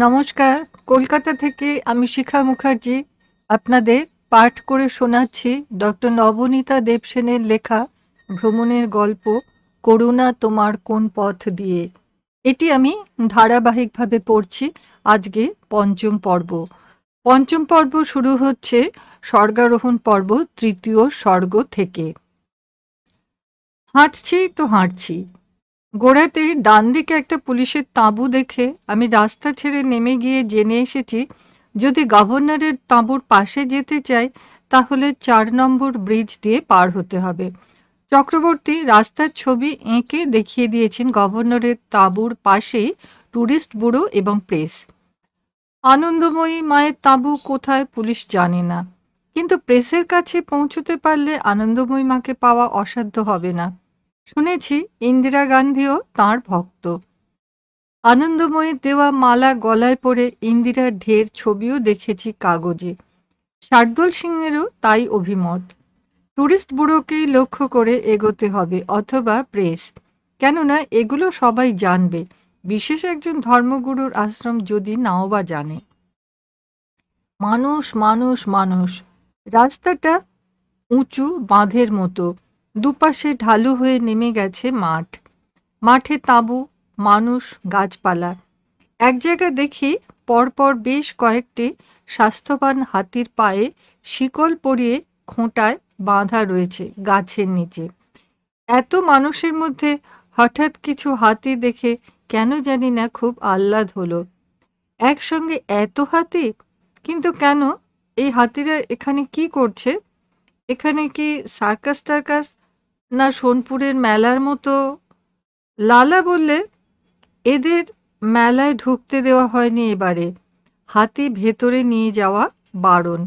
নমস্কার। কলকাতা থেকে আমি শিখা মুখার্জি আপনাদের পাঠ করে শোনাচ্ছি ডক্টর নবনীতা দেবসেনের লেখা ভ্রমণের গল্প করুণা তোমার কোন পথ দিয়ে। এটি আমি ধারাবাহিকভাবে পড়ছি। আজকে পঞ্চম পর্ব। পঞ্চম পর্ব শুরু হচ্ছে স্বর্গারোহণ পর্ব তৃতীয় স্বর্গ থেকে। হাঁটছি তো হাঁটছি, গোড়াতে ডান দিকে একটা পুলিশের তাঁবু দেখে আমি রাস্তা ছেড়ে নেমে গিয়ে জেনে এসেছি যদি গভর্নরের তাঁবুর পাশে যেতে চাই তাহলে 4 নম্বর ব্রিজ দিয়ে পার হতে হবে। চক্রবর্তী রাস্তার ছবি এঁকে দেখিয়ে দিয়েছেন গভর্নরের তাঁবুর পাশেই ট্যুরিস্ট ব্যুরো এবং প্রেস। আনন্দময়ী মায়ের তাঁবু কোথায় পুলিশ জানে না, কিন্তু প্রেসের কাছে পৌঁছতে পারলে আনন্দময়ী মাকে পাওয়া অসাধ্য হবে না। শুনেছি ইন্দিরা গান্ধীও তাঁর ভক্ত। আনন্দময়ীর দেওয়া মালা গলায় পরে ইন্দিরার ঢের ছবিও দেখেছি কাগজে। শার্দুল সিংয়েরও তাই অভিমত। ট্যুরিস্ট ব্যুরোকেই লক্ষ্য করে এগোতে হবে অথবা প্রেস, কেননা এগুলো সবাই জানবে, বিশেষ একজন ধর্মগুরুর আশ্রম যদি নাও বা জানে। মানুষ মানুষ মানুষ। রাস্তাটা উঁচু বাঁধের মতো, দুপাশে ঢালু হয়ে নেমে গেছে মাঠ। মাঠে তাঁবু, মানুষ, গাছপালা। এক জায়গায় দেখি পরপর বেশ কয়েকটি স্বাস্থ্যবান হাতির পায়ে শিকল পরিয়ে খোঁটায় বাঁধা রয়েছে গাছের নিচে। এত মানুষের মধ্যে হঠাৎ কিছু হাতি দেখে কেন জানি না খুব আহ্লাদ হলো। একসঙ্গে এত হাতি, কিন্তু কেন? এই হাতিরা এখানে কি করছে? এখানে কি সার্কাস টার্কাস, না সোনপুরের মেলার মতো? লালা বললে এদের মেলায় ঢুকতে দেওয়া হয়নি এবারে, হাতি ভেতরে নিয়ে যাওয়া বারণ।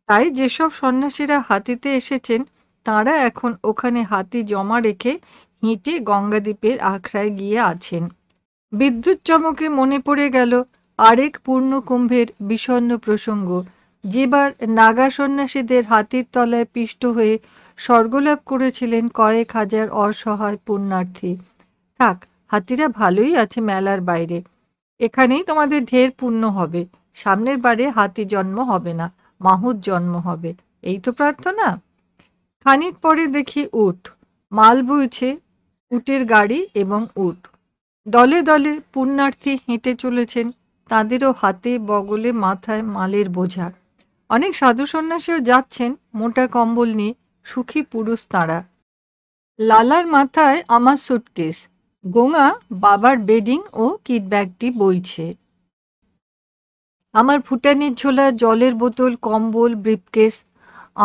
তাই যেসব সন্ন্যাসীরা হাতিতে এসেছেন তাঁরা এখন ওখানে হাতি জমা রেখে হেঁটে গঙ্গাদ্বীপের আখড়ায় গিয়ে আছেন। বিদ্যুৎ চমকে মনে পড়ে গেল আরেক পূর্ণ কুম্ভের বিষণ্ণ প্রসঙ্গ, যেবার নাগা সন্ন্যাসীদের হাতির তলায় পিষ্ট হয়ে স্বর্গলাভ করেছিলেন কয়েক হাজার অসহায় পুণ্যার্থী। থাক, হাতিরা ভালোই আছে মেলার বাইরে, এখানেই তোমাদের ঢের পুণ্য হবে। সামনের বারে হাতি জন্ম হবে না, মাহুত জন্ম হবে, এই তো প্রার্থনা। খানিক পরে দেখি উট, মাল বইছে, উটের গাড়ি এবং উট। দলে দলে পুণ্যার্থী হেঁটে চলেছেন, তাঁদেরও হাতে বগলে মাথায় মালের বোঝা। অনেক সাধু সন্ন্যাসীও যাচ্ছেন মোটা কম্বল নিয়ে, সুখী পুরুষ তাঁরা। লালার মাথায় আমার সুটকেস, গোঙা বাবার বেডিং ও কিট ব্যাগটি বইছে। আমার ফুটানির ঝোলা, জলের বোতল, কম্বল, ব্রিফকেস,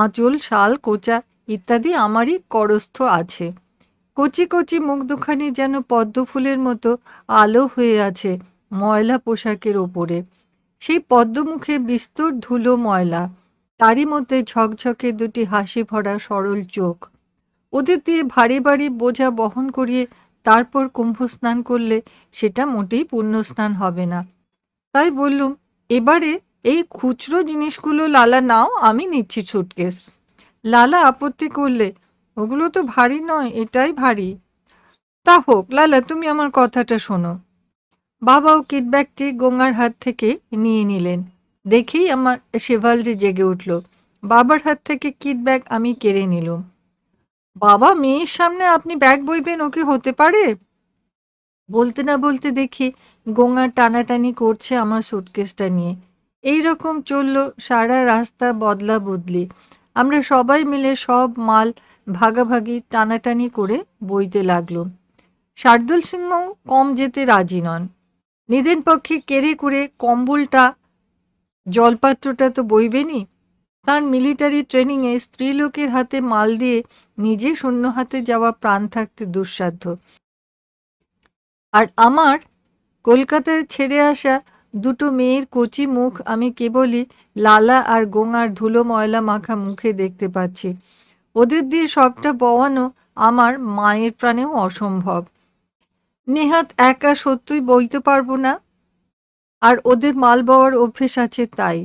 আঁচল, শাল, কোচা ইত্যাদি আমারই করস্থ আছে। কচি কচি মুখ দুখানি যেন পদ্ম ফুলের মতো আলো হয়ে আছে ময়লা পোশাকের ওপরে। সেই পদ্মমুখে বিস্তর ধুলো ময়লা, তারই মধ্যে ঝকঝকে দুটি হাসি ভরা সরল চোখ। ওদের দিয়ে ভারী ভারী বোঝা বহন করিয়ে তারপর কুম্ভ স্নান করলে সেটা মোটেই পুণ্যস্নান হবে না। তাই বললুম, এবারে এই খুচরো জিনিসগুলো লালা নাও, আমি নিচ্ছি সুটকেস। লালা আপত্তি করলে, ওগুলো তো ভারী নয়, এটাই ভারী। তা হোক লালা, তুমি আমার কথাটা শোনো। বাবাও কিটব্যাগটি গঙ্গার হাত থেকে নিয়ে নিলেন। দেখেই আমার শেভালরি জেগে উঠল। বাবার হাত থেকে কিটব্যাগ আমি কেড়ে নিলুম। বাবা, মেয়ের সামনে আপনি ব্যাগ বইবেন, ওকে হতে পারে? বলতে না বলতে দেখি গঙ্গা টানাটানি করছে আমার সুটকেসটা নিয়ে। এই রকম চলল সারা রাস্তা বদলা বদলি। আমরা সবাই মিলে সব মাল ভাগাভাগি টানাটানি করে বইতে লাগলো। শার্দুল সিংও কম যেতে রাজি নন। নিদেন পক্ষে কেড়ে করে কম্বলটা, জলপাত্রটা তো বইবেনি। তার মিলিটারি ট্রেনিংয়ে স্ত্রীলোকের হাতে মাল দিয়ে নিজে শূন্য হাতে যাওয়া প্রাণ থাকতে দুঃসাধ্য। আর আমার কলকাতায় ছেড়ে আসা দুটো মেয়ের কচি মুখ আমি কেবলই লালা আর গোঙার ধুলো ময়লা মাখা মুখে দেখতে পাচ্ছি। ওদের দিয়ে সবটা বওয়ানো আমার মায়ের প্রাণেও অসম্ভব। নেহাত একা সত্যই বইতে পারবো না, আর ওদের মাল বওয়ার অভ্যেস আছে তাই।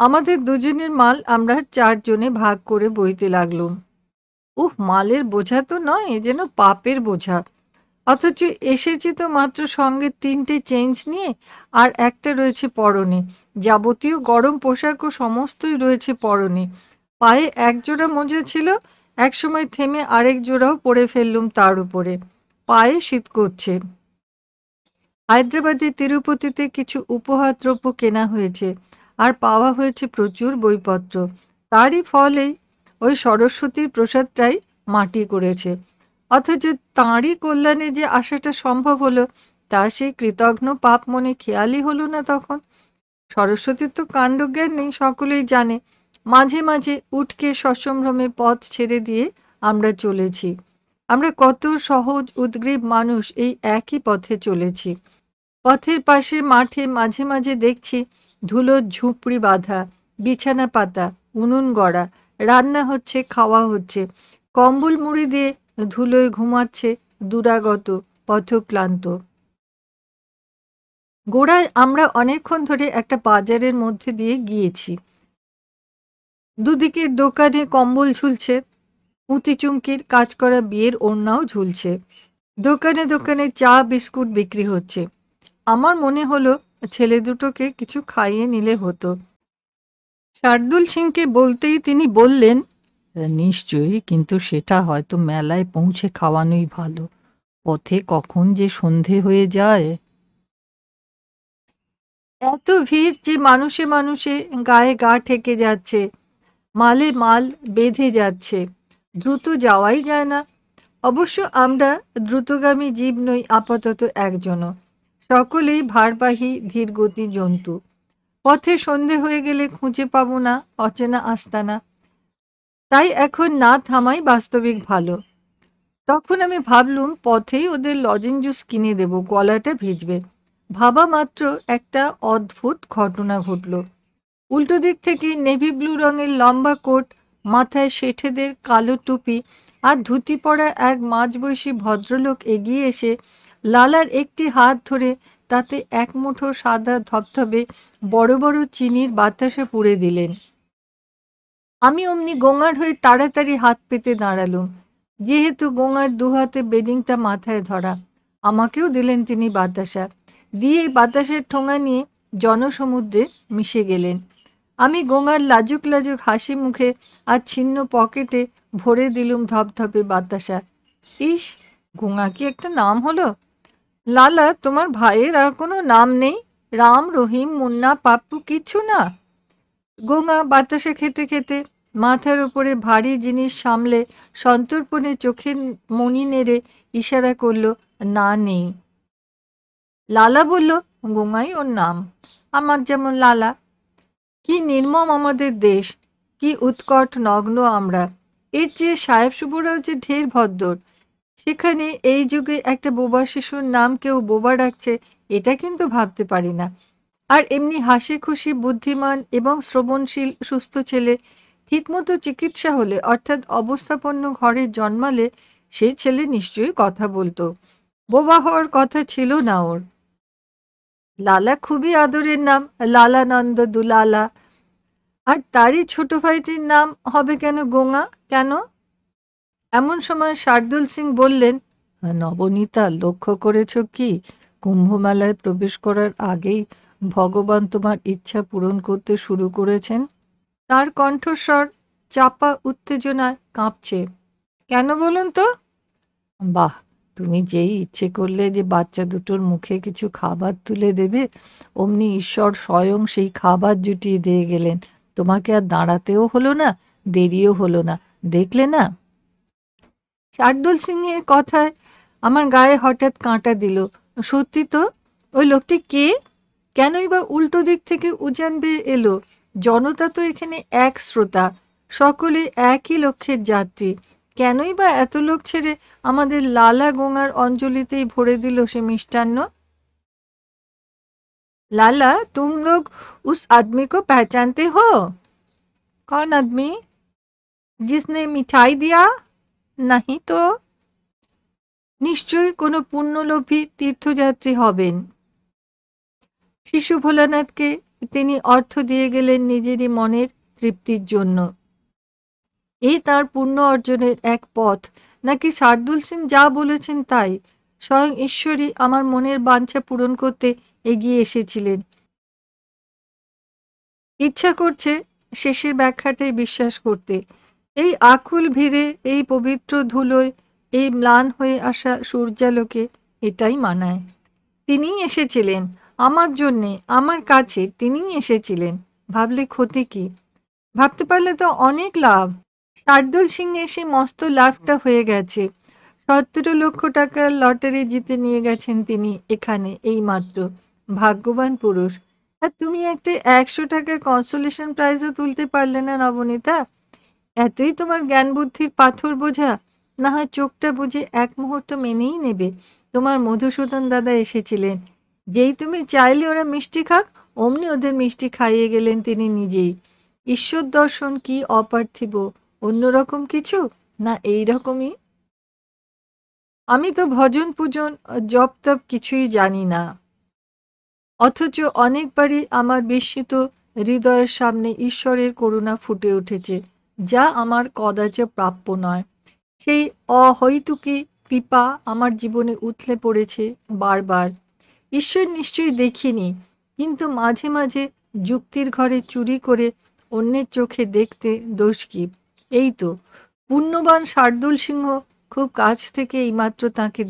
আমাদের দুজনের মাল আমরা 4 জনে ভাগ করে বইতে লাগলুম। উফ, মালের বোঝা তো নয়, যেন পাপের বোঝা। অথচ এসেছি তো মাত্র সঙ্গে 3টে চেঞ্জ নিয়ে, আর একটা রয়েছে পরনে। যাবতীয় গরম পোশাক ও সমস্তই রয়েছে পরনে। পায়ে একজোড়া মোজা ছিল, একসময় থেমে আরেক জোড়াও পরে ফেললুম তার উপরে। পায়ে শীত করছে। হায়দ্রাবাদে তিরুপতিতে কিছু উপহার দ্রব্য কেনা হয়েছে, আর পাওয়া হয়েছে প্রচুর বইপত্র। তারই ফলেই ওই সরস্বতীর প্রসাদটাই মাটি করেছে। অথচ তাঁরই কল্যাণে যে আশাটা সম্ভব হলো, তার সেই কৃতঘ্ন পাপ মনে খেয়ালই হলো না তখন। সরস্বতীর তো কাণ্ডজ্ঞান নেই, সকলেই জানে। মাঝে মাঝে উঠকে সসম্ভ্রমে পথ ছেড়ে দিয়ে আমরা চলেছি। আমরা কত সহজ উদ্গ্রীব মানুষ এই একই পথে চলেছি। পথের পাশে মাঠে মাঝে মাঝে দেখছি ধুলোর ঝুপড়ি বাঁধা, বিছানা পাতা, উনুন গড়া, রান্না হচ্ছে, খাওয়া হচ্ছে। কম্বল মুড়ি দিয়ে ধুলোয় ঘুমাচ্ছে দুরাগত পথক্লান্ত। গোড়ায় আমরা অনেকক্ষণ ধরে একটা বাজারের মধ্যে দিয়ে গিয়েছি। দুদিকের দোকানে কম্বল ঝুলছে, পুঁতি চুমকির কাজ করা বিয়ের ওড়নাও ঝুলছে। দোকানে দোকানে চা বিস্কুট বিক্রি হচ্ছে। আমার মনে হলো ছেলে দুটোকে কিছু খাইয়ে নিলে হতো। শার্দুল সিংকে বলতেই তিনি বললেন, নিশ্চয়ই, কিন্তু সেটা হয়তো মেলায় পৌঁছে খাওয়ানোই ভালো। পথে কখন যে সন্ধে হয়ে যায়। এত ভিড় যে মানুষে মানুষে গায়ে গা ঠেকে যাচ্ছে, মালে মাল বেঁধে যাচ্ছে, দ্রুত যাওয়াই যায় না। অবশ্য আমরা দ্রুতগামী জীব নই আপাতত একজনও, সকলেই ভারবাহী ধীরগতি জন্তু। পথে সন্ধে হয়ে গেলে খুঁজে পাবো না অচেনা আস্তানা, তাই এখন না থামাই বাস্তবিক ভালো। তখন আমি ভাবলুম পথেই ওদের লজেন জুস কিনে দেব, গলাটা ভিজবে। ভাবা মাত্র একটা অদ্ভুত ঘটনা ঘটল। উল্টো দিক থেকে নেভি ব্লু রঙের লম্বা কোট, মাথায় শেঠেদের কালো টুপি আর ধুতি পরা এক মাঝবয়সী ভদ্রলোক এগিয়ে এসে লালার একটি হাত ধরে তাতে এক মুঠো সাদা ধবধবে বড় বড় চিনির বাতাসা পুড়ে দিলেন। আমি অমনি গোঙার হয়ে তাড়াতাড়ি হাত পেতে দাঁড়ালুম। যেহেতু গোঙার দুহাতে বেডিংটা মাথায় ধরা, আমাকেও দিলেন তিনি বাতাসা। দিয়ে বাতাসের ঠোঙা নিয়ে জনসমুদ্রে মিশে গেলেন। আমি গোঙার লাজুক লাজুক হাসি মুখে আর ছিন্ন পকেটে ভরে দিলুম ধপধপে বাতাসা। ইস, গোঙা কি একটা নাম হলো! লালা, তোমার ভাইয়ের আর কোনো নাম নেই? রাম, রহিম, মুন্না, পাপ্পু কিচ্ছু না? গোঙা বাতাসা খেতে খেতে মাথার উপরে ভারী জিনিস সামলে সন্তর্পণে চোখের মণি নেড়ে ইশারা করল, না নেই। লালা বলল, গোঙাই ওর নাম, আমার যেমন লালা। কি নির্মম আমাদের দেশ, কি উৎকট নগ্ন আমরা। এর চেয়ে সাহেব সুবরাও যে ঢের ভদ্দর। সেখানে এই যুগে একটা বোবা শিশুর নাম কেউ বোবা ডাকছে, এটা কিন্তু ভাবতে পারি না। আর এমনি হাসি খুশি বুদ্ধিমান এবং শ্রবণশীল সুস্থ ছেলে ঠিকমতো চিকিৎসা হলে, অর্থাৎ অবস্থাপন্ন ঘরে জন্মালে, সেই ছেলে নিশ্চয়ই কথা বলতো। বোবা হওয়ার কথা ছিল না ওর। লালা খুবই আদরের নাম, লালানন্দ দুলালা। আর তারই ছোট ভাইটির নাম হবে কেন গোঙা? কেন? এমন সময় শার্দুল সিং বললেন, নবনীতা, লক্ষ্য করেছ কি, কুম্ভমেলায় প্রবেশ করার আগেই ভগবান তোমার ইচ্ছা পূরণ করতে শুরু করেছেন? তার কণ্ঠস্বর চাপা উত্তেজনায় কাঁপছে। কেন বলুন তো? বাহ, তুমি যেই ইচ্ছে করলে যে বাচ্চা দুটোর মুখে কিছু খাবার তুলে দেবে, অমনি ঈশ্বর স্বয়ং সেই খাবার জুটিয়ে দিয়ে গেলেন। তোমাকে আর দাঁড়াতেও হলো না, দেরিও হলো না, দেখলে না? শার্দুল সিং এর কথায় আমার গায়ে হঠাৎ কাঁটা দিল। সত্যি তো, ওই লোকটি কে? কেনই বা উল্টো দিক থেকে উজান বেয়ে এলো? জনতা তো এখানে এক শ্রোতা, সকলে একই লক্ষ্যের যাত্রী। কেনই বা এত লোক ছেড়ে আমাদের লালা গোঙার অঞ্জলিতেই ভরে দিল সে মিষ্টান্ন? लाला, तुम लोग उस आदमी को पहचानते हो? कौन आदमी? जिसने मिठाई दिया? नहीं तो? নিশ্চয়ই কোনো পুণ্যলোভী তীর্থযাত্রী হবেন। শিশু ভোলানাথকে তিনি অর্থ দিয়ে গেলেন নিজেরই মনের তৃপ্তির জন্য। এই তার পুণ্য অর্জনের এক পথ, নাকি শার্দুল সিং যা বলেছেন তাই? স্বয়ং ঈশ্বরই আমার মনের বাঞ্ছা পূরণ করতে এগিয়ে এসেছিলেন। ইচ্ছা করছে শেষের ব্যাখ্যাটাই বিশ্বাস করতে। এই আকুল ভিড়ে, এই পবিত্র ধুলোয়, এই ম্লান হয়ে আসা সূর্যালোকে এটাই মানায়। তিনিই এসেছিলেন আমার জন্যে, আমার কাছে তিনিই এসেছিলেন। ভাবলে ক্ষতি কি? ভাবতে পারলে তো অনেক লাভ। শার্দুল সিং এসে মস্ত লাভটা হয়ে গেছে। 17 লক্ষ টাকার লটারি জিতে নিয়ে গেছেন তিনি এখানে এইমাত্র। ভাগ্যবান পুরুষ। আর তুমি একটা 100 টাকার কনসোলেশন প্রাইজও তুলতে পারলে না নবনীতা? এতই তোমার জ্ঞান বুদ্ধির পাথর বোঝা? না হয় চোখটা বুঝে এক মুহূর্ত মেনেই নেবে। তোমার মধুসূদন দাদা এসেছিলেন, যেই তুমি চাইলে ওরা মিষ্টি খাক, অমনি ওদের মিষ্টি খাইয়ে গেলেন তিনি নিজেই। ঈশ্বর দর্শন কি অপার্থিব, অন্যরকম কিছু না এই রকমই? আমি তো ভজন পূজন জপ তপ কিছুই জানি না, অথচ অনেকবারই আমার বিস্মিত হৃদয়ের সামনে ঈশ্বরের করুণা ফুটে উঠেছে, যা আমার কদাচ প্রাপ্য নয়। সেই অহৈতুকী কৃপা আমার জীবনে উথলে পড়েছে বারবার। ঈশ্বর নিশ্চয়ই দেখিনি, কিন্তু মাঝে মাঝে যুক্তির ঘরে চুরি করে অন্যের চোখে দেখতে দোষ কি? এই তো পুণ্যবান শার্দুল সিংহ খুব কাছ থেকে এইমাত্র তাঁকে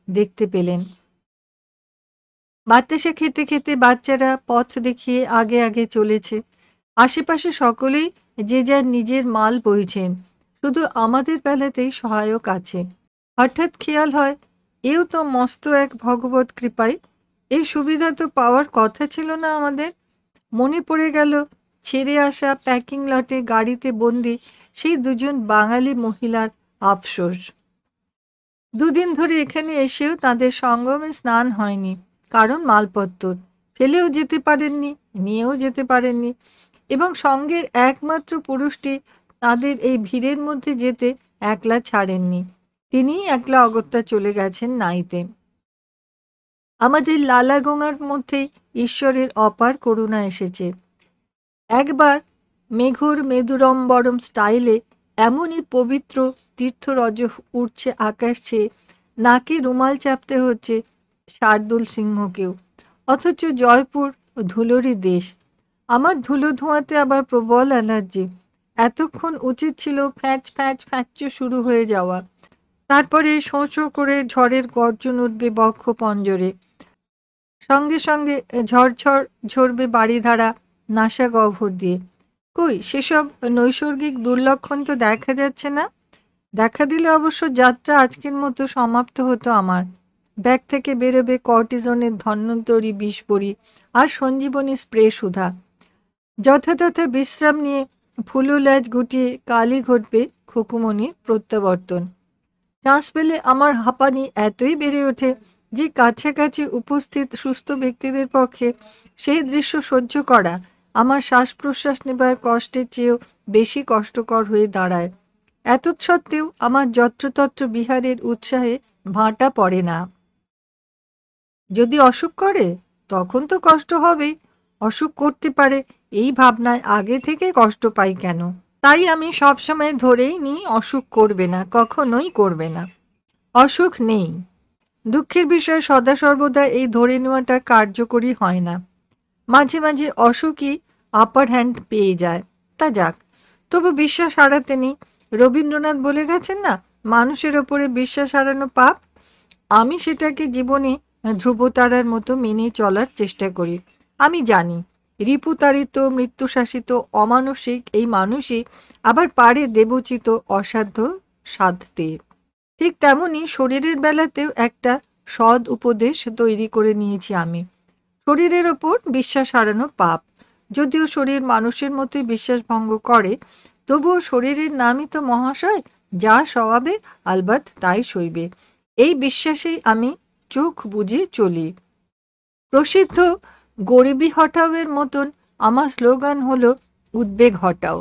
দেখতে পেলেন। বাতাসা খেতে খেতে বাচ্চারা পথ দেখিয়ে আগে আগে চলেছে। আশেপাশে সকলেই যে যার নিজের মাল বইছেন, শুধু আমাদের বেলাতেই সহায়ক আছে। হঠাৎ খেয়াল হয়, এও তো মস্ত এক ভগবত কৃপাই। এই সুবিধা তো পাওয়ার কথা ছিল না আমাদের। মনে পড়ে গেল ছেড়ে আসা প্যাকিং লটে গাড়িতে বন্দি সেই দুজন বাঙালি মহিলার আফসোস। দুদিন ধরে এখানে এসেও তাদের সঙ্গমে স্নান হয়নি, কারণ মালপত্তর ফেলেও যেতে পারেননি, নিয়েও যেতে পারেননি, এবং সঙ্গের একমাত্র পুরুষটি তাদের এই ভিড়ের মধ্যে যেতে একলা ছাড়েননি। তিনিই একলা অগত্যা চলে গেছেন নাইতে। আমাদের লালাগোঙার মধ্যে ঈশ্বরের অপার করুণা এসেছে। একবার মেঘর মেদুরম্বরম স্টাইলে এমনই পবিত্র তীর্থরজ উঠছে আকাশ ছেয়ে, নাকে রুমাল চাপতে হচ্ছে শার্দুল সিংহকেও। অথচ জয়পুর ধুলোরই দেশ। আমার ধুলো ধোঁয়াতে আবার প্রবল অ্যালার্জি। এতক্ষণ উচিত ছিল ফ্যাঁচ ফ্যাঁচ ফ্যাঁচ শুরু হয়ে যাওয়া। তারপরে শোঁ শোঁ করে ঝড়ের গর্জন উঠবে বক্ষ পঞ্জরে। সঙ্গে সঙ্গে ঝরঝর ঝরবে বাড়িধারা নাসা গহ্বর দিয়ে। কই সেসব নৈসর্গিক দুর্লক্ষণ তো দেখা যাচ্ছে না। দেখা দিলে অবশ্য যাত্রা আজকের মতো সমাপ্ত হতো আমার। ব্যাগ থেকে বেরোবে কর্টিজনের ধন্বন্তরী বিষবড়ি আর সঞ্জীবনী স্প্রে সুধা। যথাযথ বিশ্রাম নিয়ে ফুলো ল্যাজ গুটিয়ে কালই ঘটবে খুকুমনির প্রত্যাবর্তন। চান্স পেলে আমার হাঁপানি এতই বেড়ে ওঠে যে কাছাকাছি উপস্থিত সুস্থ ব্যক্তিদের পক্ষে সেই দৃশ্য সহ্য করা আমার শ্বাস প্রশ্বাস নেবার কষ্টের চেয়েও বেশি কষ্টকর হয়ে দাঁড়ায়। এতৎসত্ত্বেও আমার যত্রতত্র বিহারের উৎসাহে ভাঁটা পড়ে না। যদি অসুখ করে তখন তো কষ্ট হবেই। অসুখ করতে পারে এই ভাবনায় আগে থেকে কষ্ট পাই কেন? তাই আমি সবসময় ধরেই নিই অসুখ করবে না, কখনোই করবে না। অসুখ নেই। দুঃখের বিষয় সদা সর্বদা এই ধরে নেওয়াটা কার্যকরী হয় না। মাঝে মাঝে অসুখই আপার হ্যান্ড পেয়ে যায়। তা যাক, তবু বিশ্বাস হারাতে নেই। রবীন্দ্রনাথ বলে গেছেন না, মানুষের ওপরে বিশ্বাস হারানো পাপ। আমি সেটাকে জীবনে ধ্রুবতারার মতো মেনে চলার চেষ্টা করি। আমি জানি রিপুতাড়িত মৃত্যুশাসিত অমানসিক এই মানুষই আবার পারে দেবোচিত অসাধ্য সাধতে। ঠিক তেমনি শরীরের বেলাতেও একটা সৎ উপদেশ তৈরি করে নিয়েছি আমি। শরীরের ওপর বিশ্বাস হারানো পাপ। যদিও শরীর মানুষের মতোই বিশ্বাস ভঙ্গ করে, তবুও শরীরের নামই তো মহাশয়, যা স্বভাবে আলবাত তাই সইবে। এই বিশ্বাসেই আমি চোখ বুজে চলি। প্রসিদ্ধ গরিবী হটাওয়ের মতন আমার স্লোগান হলো উদ্বেগ হটাও।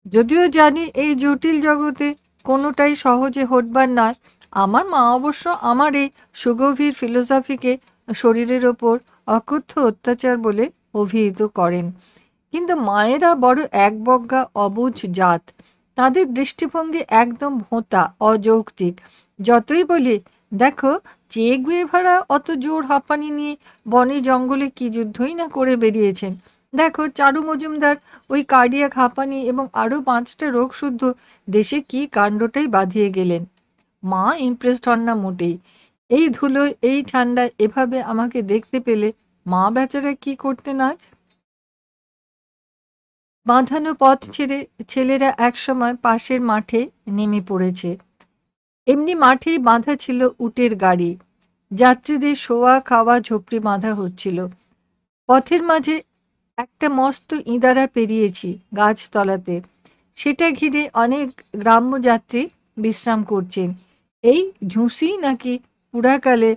যদিও জানি এই জটিল জগতে কোনোটাই সহজে হটবার নয়। আমার মা অবশ্য আমার এই সুগভীর ফিলোসফিকে শরীরের ওপর অকথ্য অত্যাচার বলে অভিহিত করেন। কিন্তু মায়েরা বড় একবজ্ঞা অবুঝ জাত। তাদের দৃষ্টিভঙ্গি একদম ভোঁতা, অযৌক্তিক। যতই বলি দেখো চে গুয়েভারা অত জোর হাঁপানি নিয়ে বনে জঙ্গলে কি যুদ্ধই না করে বেরিয়েছেন। দেখো চারু মজুমদার ওই কার্ডিয়াক হাঁপানি এবং আরও 5টা রোগ শুদ্ধ দেশে কি কাণ্ডটাই বাঁধিয়ে গেলেন। মা ইমপ্রেসড হন না মোটেই। এই ধুলোয় এই ঠান্ডায় এভাবে আমাকে দেখতে পেলে মা বেচারা কি করতেন আজ। বাঁধানো পথ ছেড়ে ছেলেরা একসময় পাশের মাঠে নেমে পড়েছে। এমনি মাঠেই বাঁধা ছিল উটের গাড়ি। যাত্রীদের শোয়া খাওয়া ঝোপড়ি বাঁধা হচ্ছিল। পথের মাঝে একটা মস্ত ইঁদারা পেরিয়েছি গাছতলাতে। সেটা ঘিরে অনেক গ্রাম্য যাত্রী বিশ্রাম করছেন। এই ঝুঁসি নাকি পুরাকালে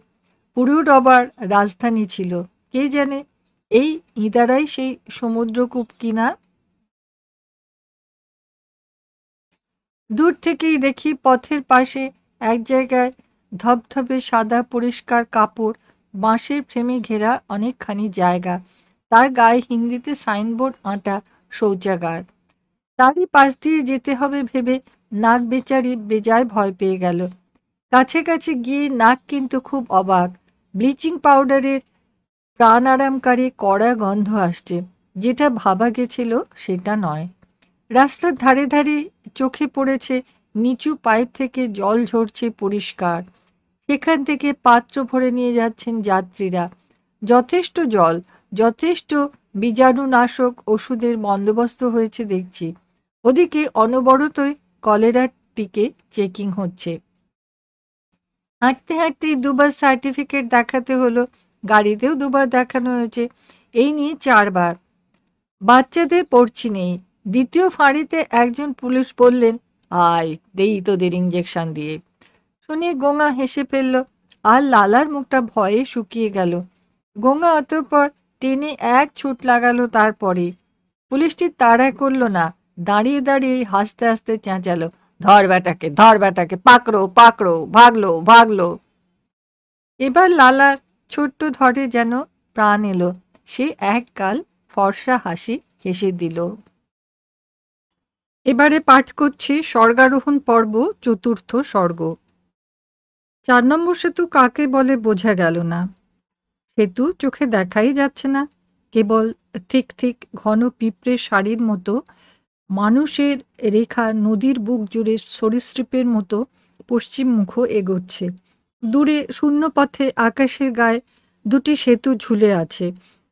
পুরুডবার রাজধানী ছিল, কে জানে। এই ইঁদারাই সেই সমুদ্রকূপ কিনা। দূর থেকেই দেখি পথের পাশে এক জায়গায় ধবধবে সাদা পরিষ্কার কাপড়, বাঁশের ফ্রেমে ঘেরা অনেকখানি জায়গা, তার গায়ে হিন্দিতে সাইনবোর্ড আঁটা শৌচাগার। তারই পাশ দিয়ে যেতে হবে ভেবে নাক বেচারি বেজায় ভয় পেয়ে গেল। কাছে কাছে গিয়ে নাক কিন্তু খুব অবাক। ব্লিচিং পাউডারের প্রাণ আরামকারী কড়া গন্ধ আসছে। যেটা ভাবা গেছিল সেটা নয়। রাস্তার ধারে ধারে চোখে পড়েছে নিচু পাইপ থেকে জল ঝরছে পরিষ্কার। সেখান থেকে পাত্র ভরে নিয়ে যাচ্ছেন যাত্রীরা। যথেষ্ট জল, যথেষ্ট বীজাণুনাশক ওষুধের বন্দোবস্ত হয়েছে দেখছি। ওদিকে অনবরতই কলেরার টিকে চেকিং হচ্ছে। হাঁটতে হাঁটতেই দুবার সার্টিফিকেট দেখাতে হলো, গাড়িতেও দুবার দেখানো হয়েছে, এই নিয়ে 4বার। বাচ্চাদের পড়ছি নেই। দ্বিতীয় ফাঁড়িতে একজন পুলিশ বললেন, আয় দেই তোদের ইঞ্জেকশন দিয়ে। শুনে গোঙা হেসে ফেলল, আর লালার মুখটা ভয়ে শুকিয়ে গেল। গোঙা অতঃপর টেনে এক ছুট লাগালো। তারপরে পুলিশটি তাড়া করল না, দাঁড়িয়ে দাঁড়িয়ে হাসতে হাসতে চেঁচালো, ধর বেটাকে, ধর বেটাকে, পাকড়ো পাকড়ো, ভাগলো ভাগলো। এবার লালার ছোট্ট ধরে যেন প্রাণ এলো। সে এককাল ফর্সা হাসি হেসে দিল। এবারে পাঠ করছি স্বর্গারোহণ পর্ব, 4র্থ স্বর্গ। 4 নম্বর সেতু কাকে বলে বোঝা গেল না। সেতু চোখে দেখাই যাচ্ছে না, কেবল ঠিক ঠিক ঘন পিঁপড়ের শাড়ির মতো মানুষের রেখা নদীর বুক জুড়ে সরীসৃপের মতো পশ্চিম মুখ এগোচ্ছে। দূরে শূন্য পথে আকাশের গায়ে 2টি সেতু ঝুলে আছে,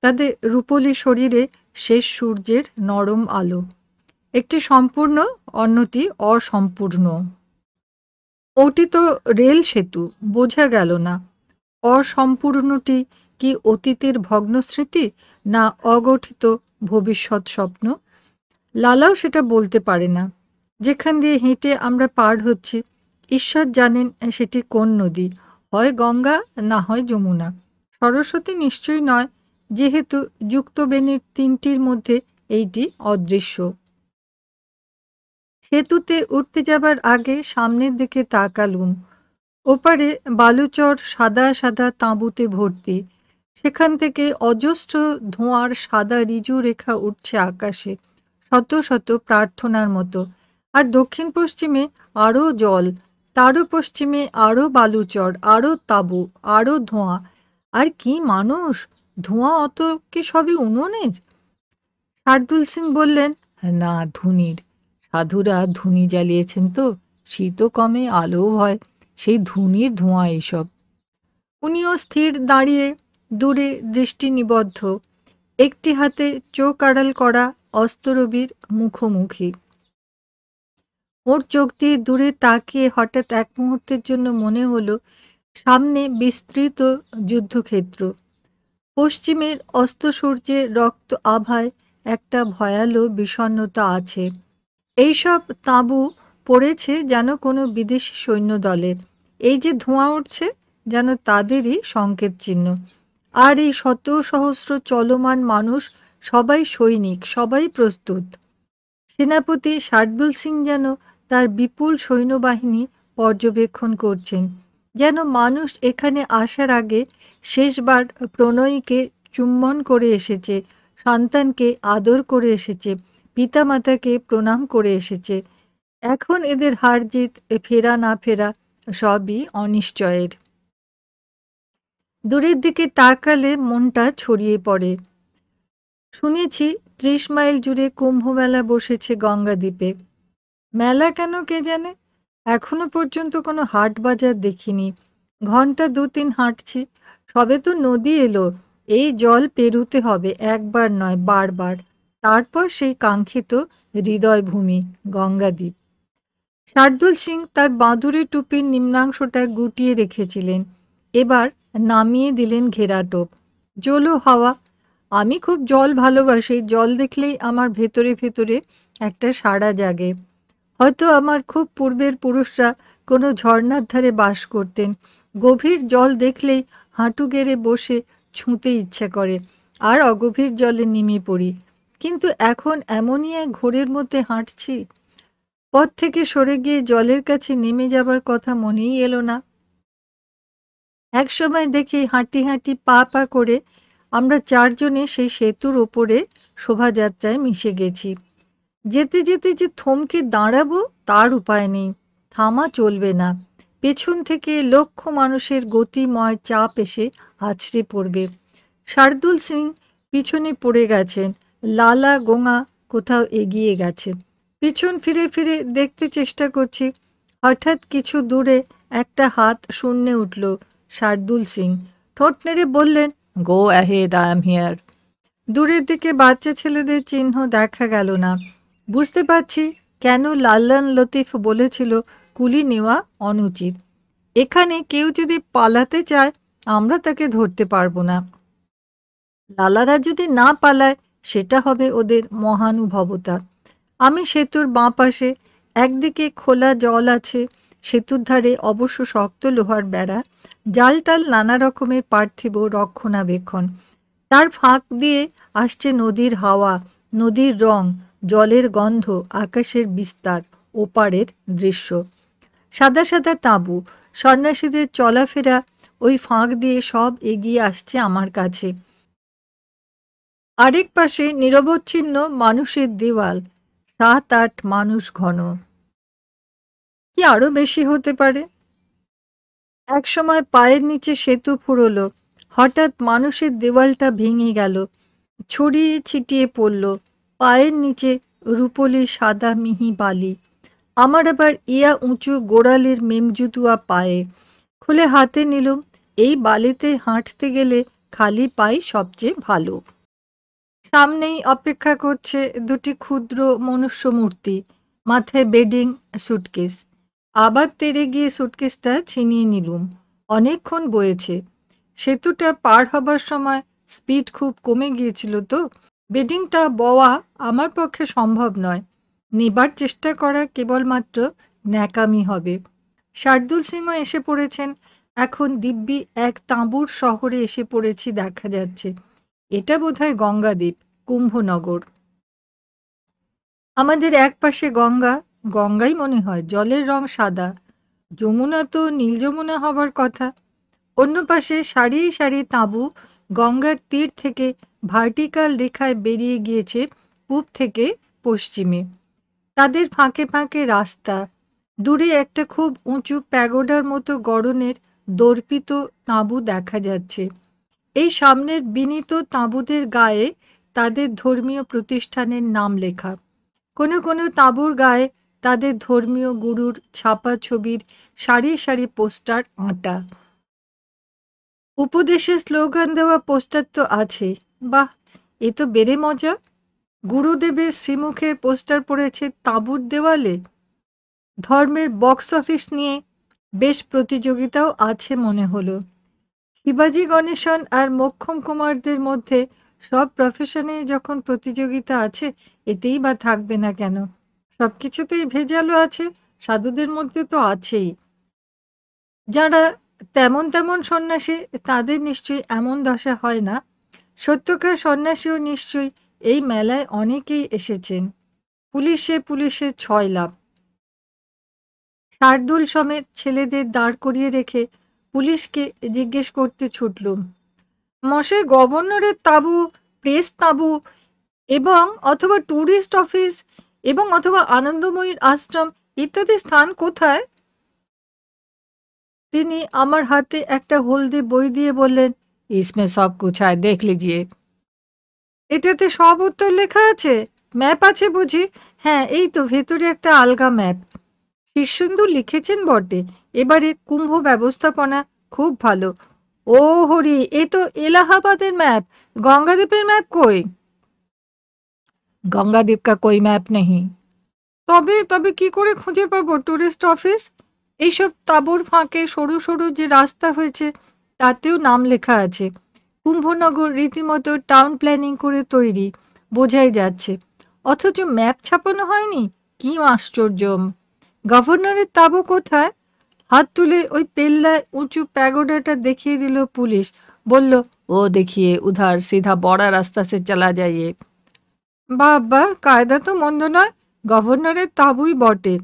তাদের রূপলি শরীরে শেষ সূর্যের নরম আলো। একটি সম্পূর্ণ, অন্যটি অসম্পূর্ণ। ওটি তো রেল সেতু, বোঝা গেল না। অসম্পূর্ণটি কি অতীতের ভগ্ন স্মৃতি, না অগঠিত ভবিষ্যৎ স্বপ্ন? লালাও সেটা বলতে পারে না। যেখান দিয়ে হেঁটে আমরা পার হচ্ছি, ঈশ্বর জানেন সেটি কোন নদী, হয় গঙ্গা না হয় যমুনা। সরস্বতী নিশ্চয়ই নয়, যেহেতু যুক্তবেণীর 3টির মধ্যে এইটি অদৃশ্য। সেতুতে উঠতে যাবার আগে সামনের দিকে তাকালুম। ওপারে বালুচর সাদা সাদা তাঁবুতে ভর্তি। সেখান থেকে অজস্র ধোঁয়ার সাদা রিজু রেখা উঠছে আকাশে, শত শত প্রার্থনার মতো। আর দক্ষিণ পশ্চিমে আরও জল, তারও পশ্চিমে আরও বালুচর, আরও তাঁবু, আরও ধোঁয়া। আর কি মানুষ! ধোঁয়া অত কি সবই উনুনের? শার্দুল সিং বললেন, না, ধুনির। সাধুরা ধুনি জ্বালিয়েছেন তো, শীতও কমে, আলোও হয়, সেই ধুনির ধোঁয়া এইসব। উনিও স্থির দাঁড়িয়ে, দূরে দৃষ্টি নিবদ্ধ, একটি হাতে চোখ আড়াল করা অস্তরবীর মুখোমুখি। ওর চোখ দিয়ে দূরে তাকিয়ে হঠাৎ এক মুহূর্তের জন্য মনে হলো সামনে বিস্তৃত যুদ্ধক্ষেত্র। পশ্চিমের অস্তসূর্যের রক্ত আভায় একটা ভয়ালো বিষণ্ণতা আছে। এইসব তাঁবু পড়েছে যেন কোনো বিদেশি সৈন্যদলের। এই যে ধোঁয়া উঠছে যেন তাদেরই সংকেত চিহ্ন। আর এই শত সহস্র চলমান মানুষ সবাই সৈনিক, সবাই প্রস্তুত। সেনাপতি শার্দুল সিং যেন তার বিপুল সৈন্যবাহিনী পর্যবেক্ষণ করছেন, যেন মানুষ এখানে আসার আগে শেষবার প্রণয়ীকে চুম্বন করে এসেছে, সন্তানকে আদর করে এসেছে, পিতামাতাকে প্রণাম করে এসেছে। এখন এদের হার জিত, ফেরা না ফেরা, সবই অনিশ্চয়ের। দূরের দিকে তাকালে মনটা ছড়িয়ে পড়ে। শুনেছি ৩০ মাইল জুড়ে কুম্ভমেলা বসেছে গঙ্গাদ্বীপে। মেলা কেন কে জানে, এখনো পর্যন্ত কোনো হাট বাজার দেখিনি। ঘন্টা ২-৩ হাঁটছি, সবে তো নদী এলো। এই জল পেরুতে হবে, একবার নয় বারবার। তারপর সেই কাঙ্ক্ষিত হৃদয়ভূমি গঙ্গাদ্বীপ। শার্দুল সিং তার বাঁদুড়ে টুপির নিম্নাংশটা গুটিয়ে রেখেছিলেন, এবার নামিয়ে দিলেন ঘেরাটোপ। জলো হাওয়া। আমি খুব জল ভালোবাসি, জল দেখলেই আমার ভেতরে ভেতরে একটা সাড়া জাগে। হয়তো আমার খুব পূর্বের পুরুষরা কোনো ঝর্ণার ধারে বাস করতেন। গভীর জল দেখলেই হাঁটু গেড়ে বসে ছুঁতে ইচ্ছে করে, আর অগভীর জলে নেমে পড়ি। কিন্তু এখন এমনই এক ঘোরের মধ্যে হাঁটছি, পথ থেকে সরে গিয়ে জলের কাছে নেমে যাবার কথা মনেই এলো না। একসময় দেখি হাঁটি হাঁটি পা পা করে আমরা ৪ জনে সেই সেতুর ওপরে শোভাযাত্রায় মিশে গেছি। যেতে যেতে যে থমকে দাঁড়াবো তার উপায় নেই, থামা চলবে না। পেছন থেকে লক্ষ মানুষের গতিময় চাপ এসে আছড়ে পড়বে। শার্দুল সিং পিছনে পড়ে গেছেন, লালা গোঙা কোথাও এগিয়ে গেছে। পিছন ফিরে ফিরে দেখতে চেষ্টা করছি। হঠাৎ কিছু দূরে একটা হাত শূন্যে উঠল। শার্দুল সিং ঠোঁট নেড়ে বললেন, go ahead, I am here. দূরের দিকে বাচ্চা ছেলেদের চিহ্ন দেখা গেল না। বুঝতে পারছি কেন লাল্লান লতিফ বলেছিল কুলি নেওয়া অনুচিত। এখানে কেউ যদি পালাতে চায় আমরা তাকে ধরতে পারবো না। লালারা যদি না পালায় সেটা হবে ওদের মহানুভবতা। আমি সেতুর বাঁ পাশে, একদিকে খোলা জল আছে, সেতুর ধারে অবশ্য শক্ত লোহার বেড়া, জালটাল নানা রকমের পার্থিব রক্ষণাবেক্ষণ। তার ফাঁক দিয়ে আসছে নদীর হাওয়া, নদীর রং, জলের গন্ধ, আকাশের বিস্তার, ওপারের দৃশ্য। সাদা সাদা তাঁবু, সন্ন্যাসীদের চলাফেরা, ওই ফাঁক দিয়ে সব এগিয়ে আসছে আমার কাছে। আরেক পাশে নিরবচ্ছিন্ন মানুষের দেওয়াল, ৭-৮ মানুষ ঘন। কি আরো বেশি হতে পারে? একসময় পায়ের নিচে সেতু ফুরলো, হঠাৎ মানুষের দেওয়ালটা ভেঙে গেল, ছড়িয়ে ছিটিয়ে পড়ল। পায়ের নিচে রুপোলি সাদা মিহি বালি। আমার আবার ইয়া উঁচু গোড়ালির মেমজুতুয়া পায়ে। খুলে হাতে নিলুম। এই বালিতে হাঁটতে গেলে খালি পাই সবচেয়ে ভালো। সামনেই অপেক্ষা করছে দুটি ক্ষুদ্র মনুষ্য মূর্তি, মাথায় বেডিং, সুটকেস। আবার তেড়ে গিয়ে সুটকেসটা ছিনিয়ে নিলুম। অনেকক্ষণ বয়েছে। সেতুটা পার হবার সময় স্পিড খুব কমে গিয়েছিল তো, বেডিংটা বওয়া আমার পক্ষে সম্ভব নয়। নেবার চেষ্টা করা কেবলমাত্র ন্যাকামি হবে। শার্দুল সিংও এসে পড়েছেন। এখন দিব্যি এক তাঁবুর শহরে এসে পড়েছি দেখা যাচ্ছে। এটা বোধহয় গঙ্গাদ্বীপ, কুম্ভনগর। আমাদের এক পাশে গঙ্গা, গঙ্গাই মনে হয়, জলের রং সাদা। যমুনা তো নীল যমুনা হবার কথা। অন্য পাশে সারি সারি তাঁবু, গঙ্গার তীর থেকে ভার্টিক্যাল রেখায় বেরিয়ে গিয়েছে পূব থেকে পশ্চিমে। তাদের ফাঁকে ফাঁকে রাস্তা। দূরে একটা খুব উঁচু প্যাগোডার মতো গড়নের দর্পিত তাঁবু দেখা যাচ্ছে। এই সামনের বিনীত তাঁবুদের গায়ে তাদের ধর্মীয় প্রতিষ্ঠানের নাম লেখা। কোনো কোনো তাঁবুর গায়ে তাদের ধর্মীয় গুরুর ছাপা ছবির সারি সারি পোস্টার আঁটা। উপদেশে স্লোগান দেওয়া পোস্টার তো আছে। বাহ, এ তো বেড়ে মজা। গুরুদেবের শ্রীমুখের পোস্টার পড়েছে তাঁবুর দেওয়ালে। ধর্মের বক্স অফিস নিয়ে বেশ প্রতিযোগিতাও আছে মনে হলো। শিবাজি গণেশন আর মোক্ষম কুমারদের মধ্যে সব প্রফেশনে যখন প্রতিযোগিতা আছে, এতেই বা থাকবে না কেন? সব কিছুতেই ভেজালও আছে, সাধুদের মধ্যে তো আছেই। যারা তেমন তেমন সন্ন্যাসী, তাদের নিশ্চয়ই এমন দশা হয় না। সত্যকার সন্ন্যাসীও নিশ্চয়ই এই মেলায় অনেকেই এসেছেন। পুলিশে পুলিশে ৬ লাভ। শার্দুল সমেত ছেলেদের দাঁড় করিয়ে রেখে পুলিশকে জিজ্ঞেস করতে ছুটলুম, মশাই, গভর্নরের তাঁবু, প্রেস তাঁবু এবং অথবা ট্যুরিস্ট অফিস এবং অথবা আনন্দময়ীর আশ্রম ইত্যাদি স্থান কোথায়? তিনি আমার হাতে একটা হলদে বই দিয়ে বললেন, ইসমে সব কুছ হ্যায়, দেখ লিজিয়ে। এটাতে সব উত্তর লেখা আছে? ম্যাপ আছে বুঝি? হ্যাঁ, এই তো ভেতরে একটা আলগা ম্যাপ। শীর্ষেন্দু লিখেছেন বটে। এবারে কুম্ভ ব্যবস্থাপনা খুব ভালো। ও হরি, এ তো এলাহাবাদের ম্যাপ। গঙ্গাদ্বীপের ম্যাপ কই? গঙ্গাদ্বীপ কা কোই ম্যাপ নেই। তবে তবে কি করে খুঁজে পাবো টুরিস্ট অফিস? এইসব তাঁবুর ফাঁকে সরু সরু যে রাস্তা হয়েছে তাতেও নাম লেখা আছে। কুম্ভনগর রীতিমতো টাউন প্ল্যানিং করে তৈরি, বোঝাই যাচ্ছে। অথচ ম্যাপ ছাপানো হয়নি। কি আশ্চর্য! গভর্নরের তাঁবু কোথায়? হাত তুলে ওই পেল্লায় উঁচু প্যাগোডাটা দেখিয়ে দিল পুলিশ। বলল, ও দেখিয়ে উধার সিধা বড়া রাস্তা সে চলা যাইয়ে। বাবা, কায়দা তো মন্দ নয়। গভর্নরের তাঁবুই বটে।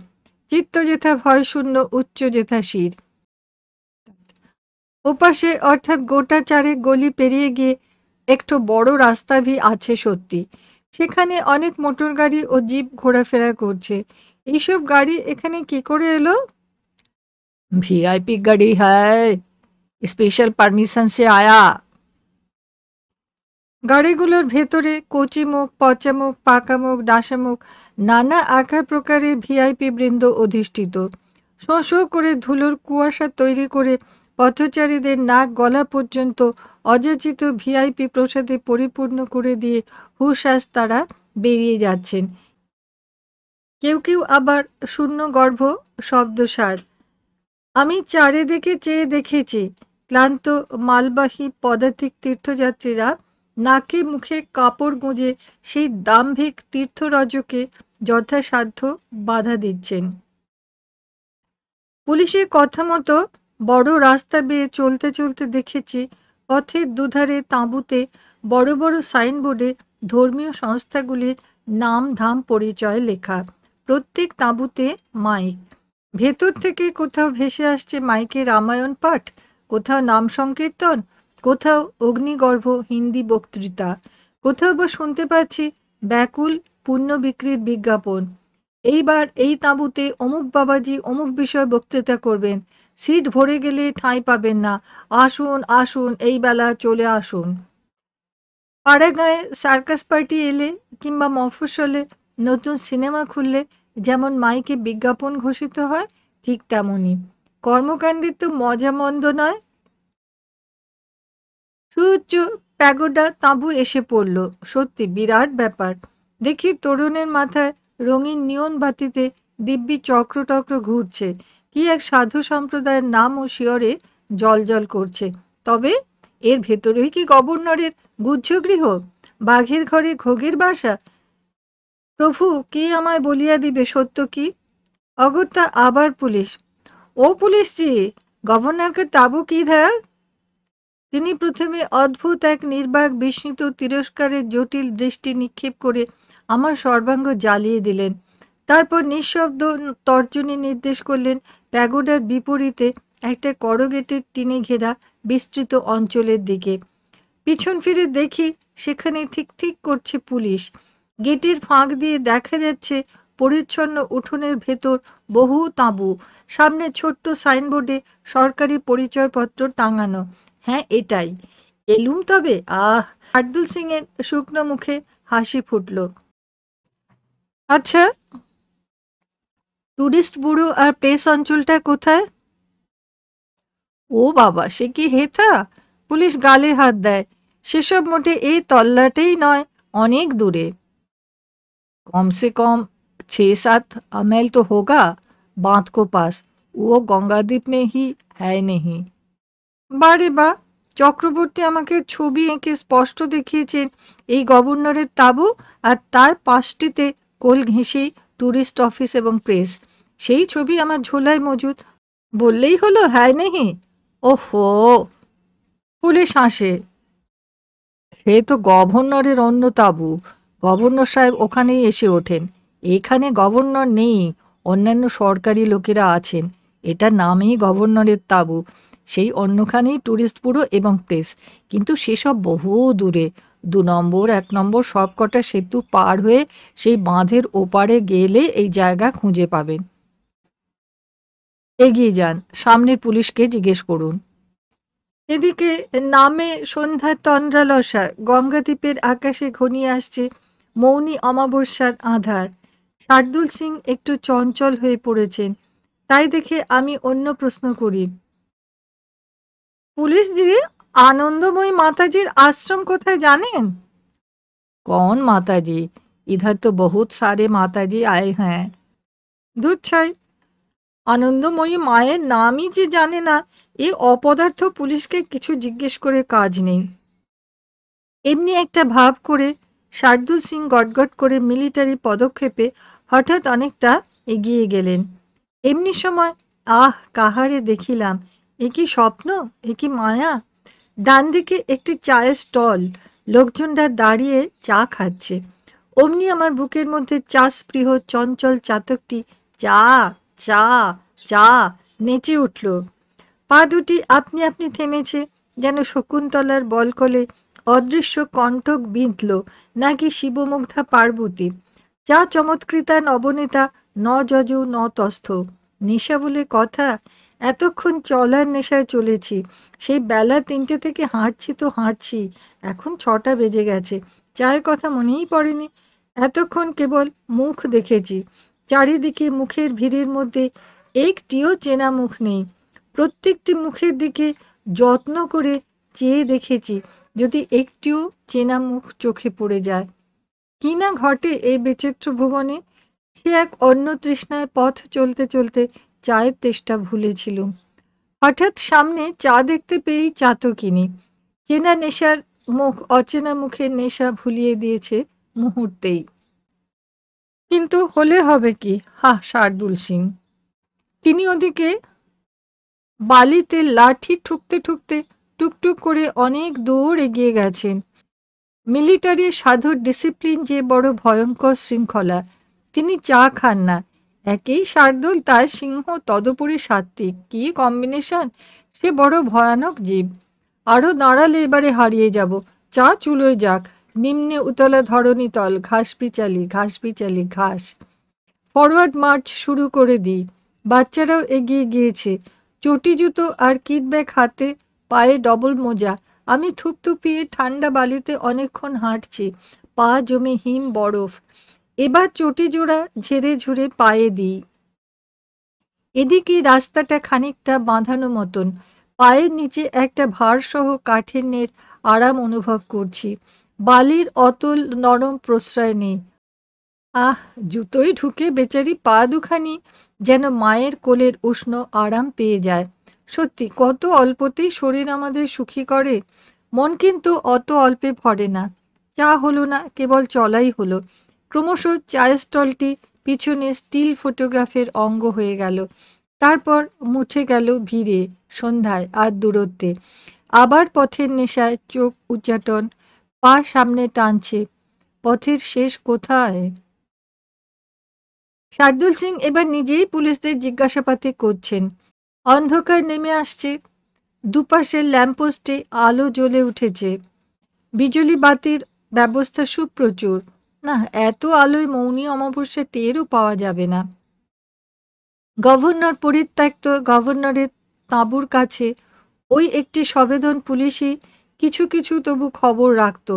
চিত্ত যেথা ভয়শূন্য, উচ্চ যেথা শির। ওপাশে অর্থাৎ গোটা চারেক গলি পেরিয়ে গিয়ে একটু বড় রাস্তা ভি আছে সত্যি। সেখানে অনেক মোটর গাড়ি ও জিপ ঘোরাফেরা করছে। এইসব গাড়ি এখানে কি করে এলো? ভিআইপি গাড়ি হ্যায়, স্পেশাল পারমিশন সে আয়া। গাড়িগুলোর ভেতরে কচিমুখ, পচামুখ, পাকামুখ, ডাসামুখ নানা আকার প্রকারের ভিআইপি বৃন্দ অধিষ্ঠিত। শোঁ শোঁ করে ধুলোর কুয়াশা তৈরি করে পথচারীদের নাক গলা পর্যন্ত অযাচিত ভিআইপি প্রসাদে পরিপূর্ণ করে দিয়ে হুশাস তারা বেরিয়ে যাচ্ছেন। কেউ কেউ আবার শূন্য গর্ভ শব্দসার। আমি চারিদিকে চেয়ে দেখেছি ক্লান্ত মালবাহী পদাতিক তীর্থযাত্রীরা নাকে মুখে কাপড় গুঁজে সেই দাম্ভিক তীর্থরজকে যথাসাধ্য বাধা দিচ্ছেন। পুলিশের কথা মতো বড় রাস্তা বেয়ে চলতে চলতে দেখেছি পথের দুধারে তাঁবুতে বড় বড় সাইনবোর্ডে ধর্মীয় সংস্থাগুলির নাম ধাম পরিচয় লেখা। প্রত্যেক তাঁবুতে মাইক। ভেতর থেকে কোথাও ভেসে আসছে মাইকে রামায়ণ পাঠ, কোথাও নাম সংকীর্তন, কোথাও অগ্নিগর্ভ হিন্দি বক্তৃতা, কোথাও বা শুনতে পাচ্ছি ব্যাকুল পূর্ণ বিক্রির বিজ্ঞাপন। এইবার এই তাঁবুতে অমুক বাবাজি অমুক বিষয় বক্তৃতা করবেন, সিট ভরে গেলে ঠাঁই পাবেন না, আসুন আসুন এই বেলা চলে আসুন। পাড়াগাঁয়ে সার্কাস পার্টি এলে কিংবা মফস্বলে নতুন সিনেমা খুললে যেমন মাইকে বিজ্ঞাপন ঘোষিত হয়, ঠিক তেমনই। কর্মকাণ্ডের তো মজা মন্দ নয়। সুউচ্চ প্যাগোডা তাঁবু এসে পড়ল। সত্যি বিরাট ব্যাপার। দেখি তরুণের মাথায় রঙিন নিয়ন বাতিতে দিব্যি চক্র টক্র ঘুরছে। কি এক সাধু সম্প্রদায়ের নাম ও শিয়রে জল করছে। তবে এর ভেতরেই কি গভর্নরের গুহ্যগৃহ? বাঘের ঘরে ঘোগের বাসা? প্রভু, কে আমায় বলিয়া দিবে সত্য কি? অগত্যা আবার পুলিশ। ও পুলিশজি, গভর্নরকে তাঁবু কিধার? তিনি প্রথমে অদ্ভুত এক নির্বাক বিস্মিত তিরস্কারের জটিল দৃষ্টি নিক্ষেপ করে আমার সর্বাঙ্গ জ্বালিয়ে দিলেন। তারপর নিঃশব্দ তর্জনী নির্দেশ করলেন প্যাগোডার বিপরীতে একটা করগেটের টিনে ঘেরা বিস্তৃত অঞ্চলের দিকে। পিছন ফিরে দেখি সেখানে ঠিক ঠিক করছে পুলিশ। গেটের ফাঁক দিয়ে দেখা যাচ্ছে পরিচ্ছন্ন উঠোনের ভেতর বহু তাঁবু, সামনে ছোট্ট সাইনবোর্ডে সরকারি পরিচয়পত্র টাঙানো। হ্যাঁ, এটাই। এলুম তবে। আব্দুল সিং এর শুকনো মুখে হাসি ফুটল। আচ্ছা, টুরিস্ট ব্যুরো আর প্রেস অঞ্চলটা কোথায়? ও বাবা, সে কি হেথা! পুলিশ গালে হাত দেয়। সেসব মোটে এই তল্লাটেই নয়, অনেক দূরে। कम से कम 6-7 मील तो होगा बांध को पास। वो गंगाद्वीप में ही है नहीं। বারে বা! চক্রবর্তী আমাকে ছবি এঁকে স্পষ্ট দেখিয়েছেন এই গভর্নরের তাঁবু, আর তার পাশটিতে কোল ঘেঁষেই ট্যুরিস্ট অফিস এবং প্রেস। সেই ছবি আমার ঝোলায় মজুদ। বললেই হলো হ্যায় নেহি। ওহো! পুলিশ হাসে। সে তো গভর্নরের অন্য তাঁবু। গভর্নর সাহেব ওখানেই এসে ওঠেন। এখানে গভর্নর নেই, অন্যান্য সরকারি লোকেরা আছেন। এটা নামেই গভর্নরের তাঁবু। সেই অন্যখানেই ট্যুরিস্ট ব্যুরো এবং প্রেস। কিন্তু সেসব বহু দূরে। 2 নম্বর 1 নম্বর সব কটা সেতু পার হয়ে সেই বাঁধের ওপারে গেলে এই জায়গা খুঁজে পাবেন। এগিয়ে যান, সামনের পুলিশকে জিজ্ঞেস করুন। এদিকে নামে সন্ধ্যার তন্দ্রালসা, গঙ্গাদ্বীপের আকাশে ঘনিয়ে আসছে মৌনী অমাবস্যার আঁধার। শার্দুল সিং একটু চঞ্চল হয়ে পড়েছেন। তাই দেখে আমি অন্য প্রশ্ন করি, পুলিশ জি, আনন্দময়ী মাতাজির আশ্রম কোথায় জানেন? कौन माता जी? इधर तो बहुत सारे माता जी आए हैं। दूध छाई, আনন্দময়ী মায়ের নামই যে জানে না, এই অপদার্থ পুলিশকে কিছু জিজ্ঞেস করে কাজ নেই। এমনি একটা ভাব করে শার্দুল সিং গটগট করে মিলিটারি পদক্ষেপে হঠাৎ অনেকটা এগিয়ে গেলেন। এমনি সময় কাহারে দেখিলাম, এ কি স্বপ্ন, এ কি মায়া! ডান দিকে একটি চায়ের স্টল, লোকজনরা দাঁড়িয়ে চা খাচ্ছে। অমনি আমার বুকের মধ্যে চাষপ্রিয় চঞ্চল চাতকটি চা চা চা নেচে উঠল। পা দুটি আপনি আপনি থেমেছে, যেন শকুন্তলার বলকলে অদৃশ্য কণ্ঠক বিঁধল নাকি শিবমুগ্ধা পার্বতী। চা চমৎকৃতা নবনীতা, ন যজু ন তস্থ। নেশা বলে কথা, এতক্ষণ চলার নেশায় চলেছি। সেই বেলা 3টে থেকে হাঁটছি তো হাঁটছি, এখন 6টা বেজে গেছে। চায়ের কথা মনেই পড়েনি। এতক্ষণ কেবল মুখ দেখেছি। চারিদিকে মুখের ভিড়ের মধ্যে একটিও চেনা মুখ নেই। প্রত্যেকটি মুখের দিকে যত্ন করে চেয়ে দেখেছি, যদি একটিও চেনা মুখ চোখে পড়ে যায়। কি না ঘটে এই বিচিত্র ভুবনে! সে এক অন্য তৃষ্ণায় পথ চলতে চলতে চায়ের তেষ্টা ভুলেছিল। হঠাৎ সামনে চা দেখতে পেয়েই চা তো কিনি। চেনা নেশার মুখ অচেনা মুখের নেশা ভুলিয়ে দিয়েছে মুহূর্তেই। কিন্তু হলে হবে কি? শার্দুল সিং। তিনি ওদিকে বালিতে লাঠি ঠুকতে ঠুকতে টুকটুক করে অনেক দূর এগিয়ে গেছেন। মিলিটারি সাধুর ডিসিপ্লিন যে বড় ভয়ঙ্কর শৃঙ্খলা! তিনি চা খান না। একেই শার্দুল, তার সিংহ, তদুপরি সাত্ত্বিক। কি কম্বিনেশন! সে বড় ভয়ানক জীব। আরও দাঁড়ালে এবারে হারিয়ে যাব। চা চুলোয় যাক, নিম্নে উতলা ধরণী তল, ঘাস বিচালি ঘাস বিচালি ঘাস। ফরওয়ার্ড মার্চ শুরু করে দিই। বাচ্চারাও এগিয়ে গিয়েছে, চটি জুতো আর কিট ব্যাগ হাতে, পায়ে ডবল মোজা। আমি থুপথুপিয়ে ঠান্ডা বালিতে অনেকক্ষণ হাঁটছি, পা জমে হিম বরফ। এবার চটি জোড়া ঝেড়ে ঝুড়ে পায়ে দিই। এদিকে রাস্তাটা খানিকটা বাঁধানো মতন, পায়ের নিচে একটা ভারসহ কাঠের নের আরাম অনুভব করছি। বালির অতল নরম প্রশ্রয় নেই। জুতোয় ঢুকে বেচারি পা দুখানি যেন মায়ের কোলের উষ্ণ আরাম পেয়ে যায়। সত্যি কত অল্পতেই শরীর আমাদের সুখী করে। মন কিন্তু অত অল্পে ভরে না। চা হলো না, কেবল চলাই হলো। ক্রমশ চায়ের স্টলটি পিছনে স্টিল ফটোগ্রাফের অঙ্গ হয়ে গেল। তারপর মুছে গেল ভিড়ে, সন্ধ্যায় আর দূরত্বে। আবার পথের নেশায় চোখ উচ্চাটন, পা সামনে টানছে। পথের শেষ কোথায়? শার্দুল সিং এবার নিজেই পুলিশদের জিজ্ঞাসাবাদ করছেন। অন্ধকার নেমে আসছে। দুপাশের ল্যাম্পপোস্টে আলো জ্বলে উঠেছে। বিজলি বাতির ব্যবস্থা সুপ্রচুর। না, এত আলোয় মৌনী অমাবস্যা টেরও পাওয়া যাবে না। গভর্নর পরিত্যক্ত গভর্নরের তাঁবুর কাছে ওই একটি সবেদন পুলিশই কিছু কিছু তবু খবর রাখত।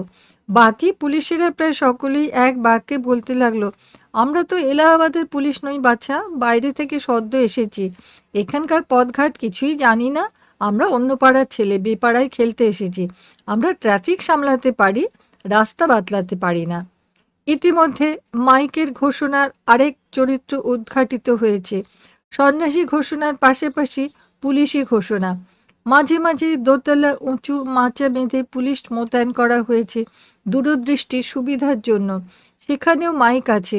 বাকি পুলিশেরা প্রায় সকলেই এক বাক্যে বলতে লাগলো, আমরা তো এলাহাবাদের পুলিশ নই বাছা, বাইরে থেকে সদ্য এসেছি। এখানকার পথঘাট কিছুই জানি না। আমরা অন্য পাড়ার ছেলে, বেপাড়ায় খেলতে এসেছি। আমরা ট্রাফিক সামলাতে পারি, রাস্তা বাতলাতে পারি না। ইতিমধ্যে মাইকের ঘোষণার আরেক চরিত্র উদ্ঘাটিত হয়েছে। সন্ন্যাসী ঘোষণার পাশাপাশি পুলিশি ঘোষণা। মাঝে মাঝে দোতলা উঁচু মাচা বেঁধে পুলিশ মোতায়েন করা হয়েছে দূরদৃষ্টির সুবিধার জন্য। সেখানেও মাইক আছে।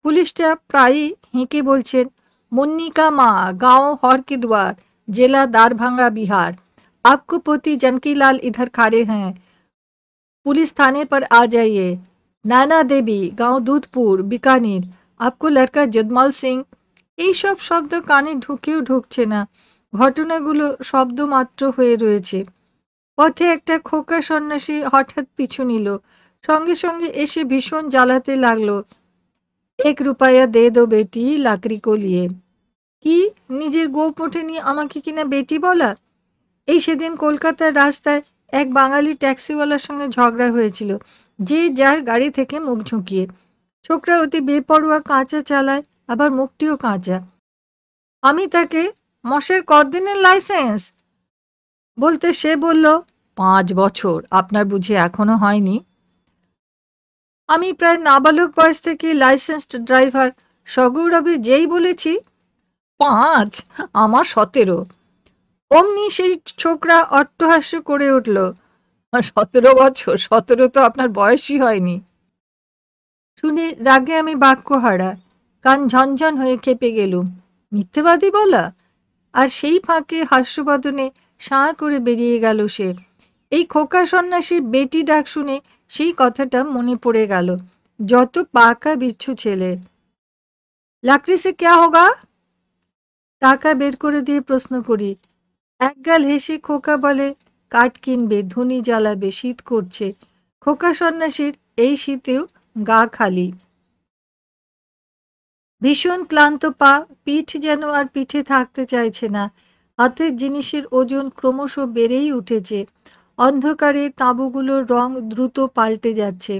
পুলিশটা প্রায়ই হেঁকে বলছেন, মুন্নিকা মা, গাঁও হরকিদ্বার, জেলা दारभंगा बिहार। आपको पोती जानकीलाल इधर खड़े हैं, पुलिस थाने पर आ जाइए। नैना देवी, गांव दूधपुर, बीकानेर। आपको लड़का जदमल सिंह। এইসব শব্দ কানে ঢুকেও ঢুকছে না। ঘটনাগুলো শব্দ মাত্র হয়ে রয়েছে। পথে একটা খোকা সন্ন্যাসী হঠাৎ পিছু নিল। সঙ্গে সঙ্গে এসে ভীষণ জ্বালাতে লাগলো, 1 रुपया दे दो बेटी लाकड़ी को लिए। কি, নিজের গোপ ওঠেনি আমাকে কিনা বেটি বলা? এই সেদিন কলকাতার রাস্তায় এক বাঙালি ট্যাক্সিওয়ালার সঙ্গে ঝগড়া হয়েছিল, যে যার গাড়ি থেকে মুখ ঝুঁকিয়ে। ছোকরা অতি বেপরোয়া, কাঁচা চালায়, আবার মুখটিও কাঁচা। আমি তাকে, মশের কতদিনের লাইসেন্স বলতে সে বলল, 5 বছর। আপনার বুঝি এখনো হয়নি? আমি প্রায় নাবালক বয়স থেকে লাইসেন্সড ড্রাইভার সগৌরবে যেই বলেছি 5, আমার 17। অমনি সেই ছোকরা অট্টহাস্য করে উঠল, 17 বছর? 17 তো আপনার বয়সই হয়নি। শুনে রাগে আমি বাক্যহারা, কান ঝনঝন হয়ে খেপে গেলুম। মিথ্যেবাদী বলা! আর সেই ফাঁকে হাস্যবদনে সাঁ করে বেরিয়ে গেল সে। এই খোকা সন্ন্যাসীর বেটি ডাক শুনে সেই কথাটা মনে পড়ে গেল। যত পাকা বিচ্ছু ছেলে। লাকড়ি সে ক্যা হোগা? টাকা বের করে দিয়ে প্রশ্ন করি। একগাল হেসে খোকা বলে, কাঠ কিনবে, ধুনি জ্বালাবে, শীত করছে। খোকা সন্ন্যাসীর এই শীতেও গা খালি। ভীষণ ক্লান্ত পা, পিঠ যেন আর পিঠে থাকতে চাইছে না। হাতের জিনিসের ওজন ক্রমশ বেড়েই উঠেছে। অন্ধকারে তাঁবুগুলোর রং দ্রুত পাল্টে যাচ্ছে।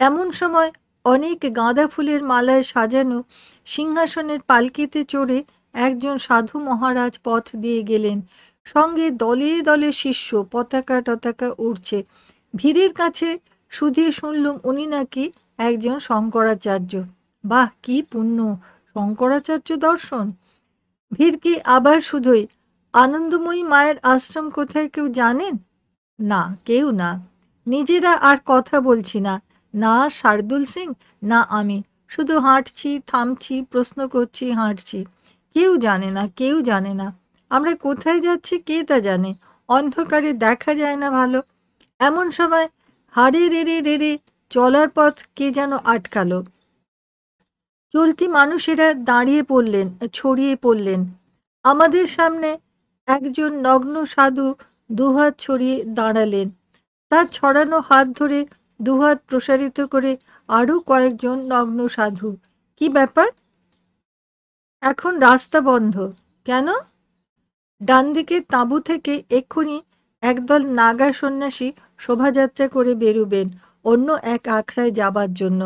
এমন সময় অনেক গাঁদা ফুলের মালায় সাজানো সিংহাসনের পালকিতে চড়ে একজন সাধু মহারাজ পথ দিয়ে গেলেন। সঙ্গে দলে দলে শিষ্য, পতাকা টতাকা উড়ছে। ভিড়ের কাছে শুধিয়ে শুনলুম উনি নাকি একজন শঙ্করাচার্য। বাহ, কি পুণ্য! শঙ্করাচার্য দর্শন! ভিড় কি আবার শুধুই? আনন্দময়ী মায়ের আশ্রম কোথায় কেউ জানেন? না, কেউ না। নিজেরা আর কথা বলছি না, না শার্দুল সিং, না আমি। শুধু হাঁটছি, থামছি, প্রশ্ন করছি, হাঁটছি। কেউ জানে না, কেউ জানে না। আমরা কোথায় যাচ্ছি কে তা জানে। অন্ধকারে দেখা যায় না ভালো। এমন সময় হাড়ে রেড়ে রেড়ে চলার পথ কে যেন আটকালো। চলতি মানুষেরা দাঁড়িয়ে পড়লেন, ছড়িয়ে পড়লেন। আমাদের সামনে একজন নগ্ন সাধু দুহাত ছড়িয়ে দাঁড়ালেন। তার ছড়ানো হাত ধরে দুহাত প্রসারিত করে আরও কয়েকজন নগ্ন সাধু। কি ব্যাপার? এখন রাস্তা বন্ধ কেন? ডান দিকের তাঁবু থেকে এক্ষুনি একদল নাগা সন্ন্যাসী শোভাযাত্রা করে বেরুবেন অন্য এক আখড়ায় যাবার জন্য।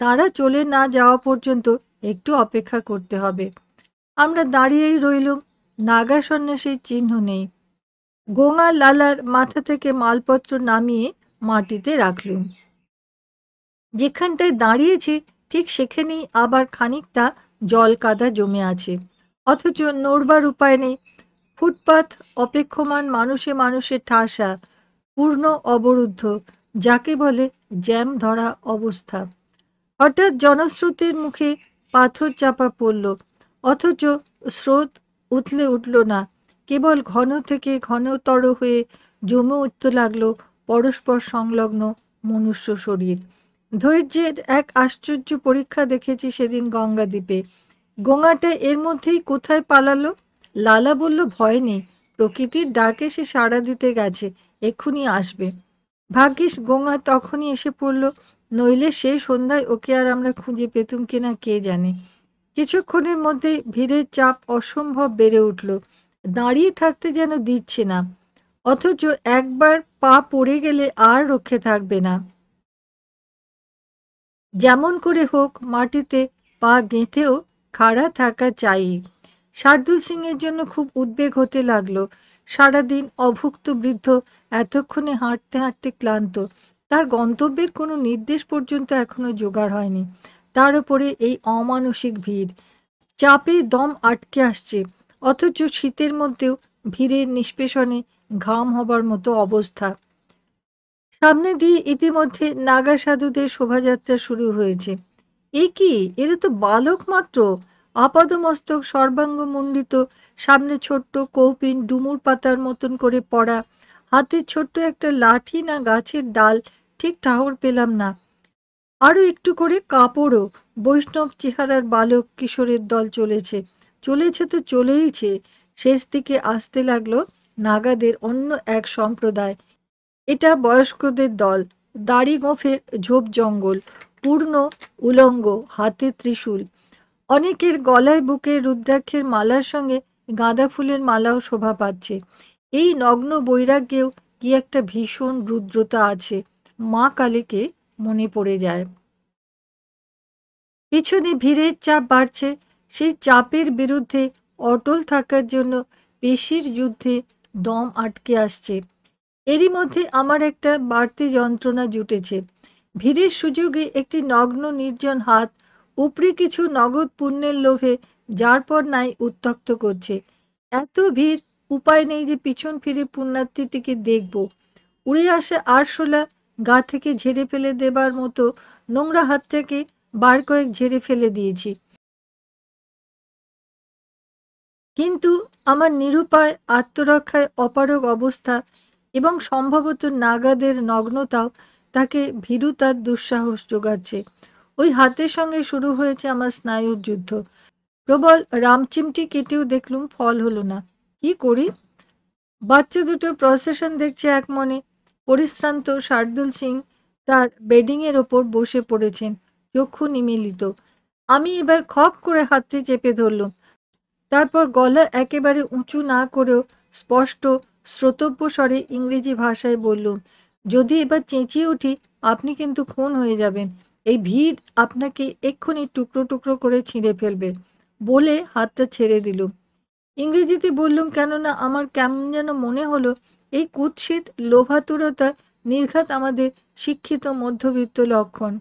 তারা চলে না যাওয়া পর্যন্ত একটু অপেক্ষা করতে হবে। আমরা দাঁড়িয়েই রইলুম। নাগা সন্ন্যাসীর চিহ্ন নেই। গোঙা লালার মাথা থেকে মালপত্র নামিয়ে মাটিতে রাখলুম। যেখানটায় দাঁড়িয়েছি ঠিক সেখানেই আবার খানিকটা জল কাদা জমে আছে, অথচ নড়বার উপায় নেই। ফুটপাথ অপেক্ষমান মানুষে মানুষে ঠাসা, পূর্ণ অবরুদ্ধ, যাকে বলে জ্যাম ধরা অবস্থা। হঠাৎ জনস্রোতের মুখে পাথর চাপা পড়ল, অথচ স্রোত উথলে উঠল না, কেবল ঘন থেকে ঘনতর হয়ে জমে উঠতে লাগলো পরস্পর সংলগ্ন মনুষ্য শরীর। ধৈর্যের এক আশ্চর্য পরীক্ষা দেখেছি সেদিন গঙ্গাদ্বীপে। গোঙাটা এর মধ্যেই কোথায় পালালো। লালা বলল, ভয় নেই, প্রকৃতির ডাকে সে সাড়া দিতে গেছে, এক্ষুনি আসবে। ভাগ্যিস গোঙা তখনই এসে পড়ল, নইলে সেই সন্ধ্যায় ওকে আর আমরা খুঁজে পেতুম কিনা কে জানে। কিছুক্ষণের মধ্যেই ভিড়ের চাপ অসম্ভব বেড়ে উঠল। দাঁড়িয়ে থাকতে যেন দিচ্ছে না, অথচ একবার পা পড়ে গেলে আর রক্ষে থাকবে না। যেমন করে হোক মাটিতে পা গেঁথেও খাড়া থাকা চাই। শার্দুল সিংয়ের জন্য খুব উদ্বেগ হতে লাগলো। সারাদিন অভুক্ত বৃদ্ধ এতক্ষণে হাঁটতে হাঁটতে ক্লান্ত। তার গন্তব্যের কোনো নির্দেশ পর্যন্ত এখনো জোগাড় হয়নি। তার উপরে এই অমানসিক ভিড়, চাপে দম আটকে আসছে, অথচ শীতের মধ্যেও ভিড়ের নিষ্পেষণে ঘাম হবার মতো অবস্থা। সামনে দিয়ে ইতিমধ্যে নাগা সাধুদের শোভাযাত্রা শুরু হয়েছে। এ কি, এরা তো বালক মাত্র, আপাদমস্তক সর্বাঙ্গ মণ্ডিত, সামনে ছোট্ট কৌপিন ডুমুর পাতার মতন করে পড়া, হাতে ছোট্ট একটা লাঠি না গাছের ডাল, ঠিক ঠাহর পেলাম না। আরও একটু করে কাপড়ও। বৈষ্ণব চেহারার বালক কিশোরের দল চলেছে, চলেছে তো চলেইছে। শেষ দিকে আসতে লাগলো নাগাদের অন্য এক সম্প্রদায়। এটা বয়স্কদের দল, দাড়ি গোঁফের ঝোপ জঙ্গল, পূর্ণ উলঙ্গ, হাতে ত্রিশূল। অনেকের গলায় বুকে রুদ্রাক্ষের মালার সঙ্গে গাঁদা ফুলের মালাও শোভা পাচ্ছে। এই নগ্ন বৈরাগ্যেও কি একটা ভীষণ রুদ্রতা আছে, মা কালীকে মনে পড়ে যায়। পিছনে ভিড়ের চাপ বাড়ছে, সেই চাপের বিরুদ্ধে অটল থাকার জন্য পেশির যুদ্ধে দম আটকে আসছে। এরই মধ্যে আমার একটা বাড়তি যন্ত্রণা জুটেছে। ভিড়ের সুযোগে একটি নগ্ন নির্জন হাত উপরি কিছু নগদ পুণ্যের লোভে যার পর নাই উত্ত্যক্ত করছে। এত ভিড়, উপায় নেই যে পিছন ফিরে পুণ্যার্থীটিকে দেখব। উড়ে আসা আরশোলা গা থেকে ঝেড়ে ফেলে দেবার মতো নোংরা হাতটাকে বার কয়েক ঝেড়ে ফেলে দিয়েছি। কিন্তু আমার নিরুপায় আত্মরক্ষায় অপারগ অবস্থা এবং সম্ভবত নাগাদের নগ্নতাও তাকে ভীরুতার দুঃসাহস যোগাচ্ছে। ওই হাতের সঙ্গে শুরু হয়েছে আমার স্নায়ুর যুদ্ধ। প্রবল রামচিমটি কেটেও দেখলুম ফল হলো না। কি করি? বাচ্চা দুটো প্রসেশন দেখছে এক মনে। পরিশ্রান্ত শার্দুল সিং তার বেডিংয়ের ওপর বসে পড়েছেন, চক্ষু নিমিলিত। আমি এবার খপ করে হাতটি চেপে ধরলুম। তারপর গলা একেবারে উঁচু না করেও স্পষ্ট শ্রোতব্য স্বরে ইংরেজি ভাষায় বললুম, যদি এবার চেঁচিয়ে উঠি আপনি কিন্তু খুন হয়ে যাবেন। এই ভিড় আপনাকে এক্ষুনি টুকরো টুকরো করে ছিঁড়ে ফেলবে। বলে হাতটা ছেড়ে দিলুম। ইংরেজিতে বললুম, কেননা আমার কেমন যেন মনে হলো এই কুৎসিত লোভাতুরতা নির্ঘাত আমাদের শিক্ষিত মধ্যবিত্ত লক্ষণ।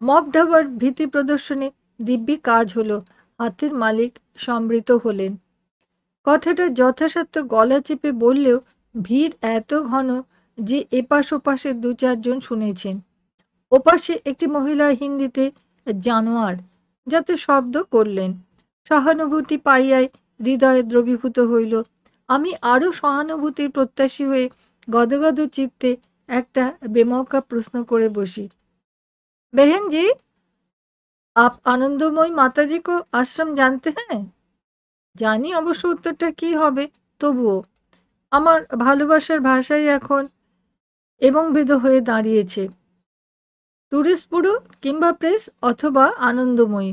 মব ঢাবার ভীতি প্রদর্শনে দিব্যি কাজ হলো। হাতের মালিক সম্মৃত হলেন। কথাটা যথাসাধ্য গলা চেপে বললেও ভিড় এত ঘন যে এপাশ ওপাশে দু চারজন শুনেছেন। ওপাশে একটি মহিলা হিন্দিতে জানোয়ার যাতে শব্দ করলেন। সহানুভূতি পাইয়াই হৃদয়ে দ্রবীভূত হইল। আমি আরও সহানুভূতির প্রত্যাশী হয়ে গদগদ চিত্তে একটা বেমৌকা প্রশ্ন করে বসি, बहन जी, आप आनंदमयी माताजी को आश्रम जानते हैं? জানি অবশ্য উত্তরটা কি হবে, তবুও আমার ভালোবাসার ভাষাই এখন এবং বেদ হয়ে দাঁড়িয়েছে। ট্যুরিস্ট ব্যুরো কিংবা প্রেস অথবা আনন্দময়ী।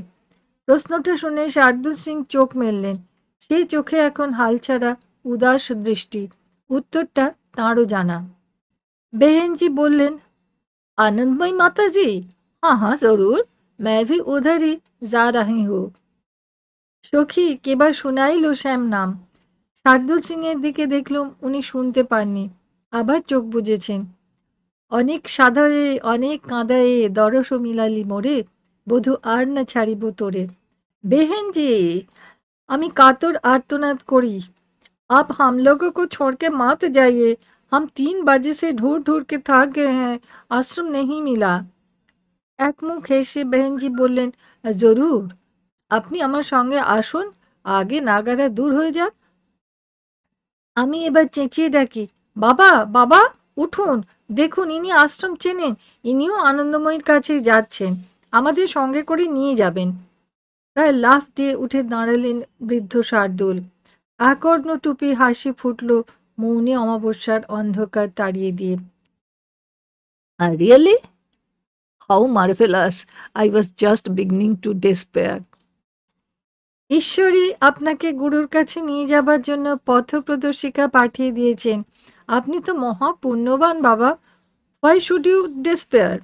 প্রশ্নটা শুনে শার্দুল সিং চোখ মেললেন। সেই চোখে এখন হালছাড়া উদাস দৃষ্টি। উত্তরটা তাঁরও জানা। বেহেনজি বললেন, आनंदमयी माता जी, हाँ हाँ जरूर, मैं भी उधर ही जा रही हूँ। সখী কেবার শোনাইল শ্যাম নাম। শার্দুল সিং এর দিকে দেখলুম উনি শুনতে পাননি, আবার চোখ বুজেছেন। অনেক সাধারে অনেক কাঁদায়ে দরস মিলালি মোরে, বধু আর না ছাড়িব তোরে। বেহেন জি, আমি কাতর আর্তনাদ করি, आप हम लोगों को छोड़ के मत जाइए, हम 3 बजे से ढूंढ ढूंढ के थक गए हैं, आश्रम नहीं मिला। এক মুখ হেসে বেহেনজি বললেন, জরুর, আপনি আমার সঙ্গে আসুন, আগে নাগারা দূর হয়ে যাক। আমি এবার চেঁচিয়ে ডাকি, বাবা বাবা, উঠুন, দেখুন ইনি আশ্রম চেনেন, ইনিও আনন্দময়ীর কাছে যাচ্ছেন, আমাদের সঙ্গে করে নিয়ে যাবেন। প্রায় লাফ দিয়ে উঠে দাঁড়ালেন বৃদ্ধ শার্দুল। আকর্ণ টুপি হাসি ফুটল মৌনী অমাবস্যার অন্ধকার তাড়িয়ে দিয়ে। Really? How marvellous, I was just beginning to despair. ঈশ্বরই আপনাকে গুরুর কাছে নিয়ে যাবার জন্য পথপ্রদর্শিকা পাঠিয়ে দিয়েছেন। আপনি তো মহা পুণ্যবান বাবা। Why should you despair?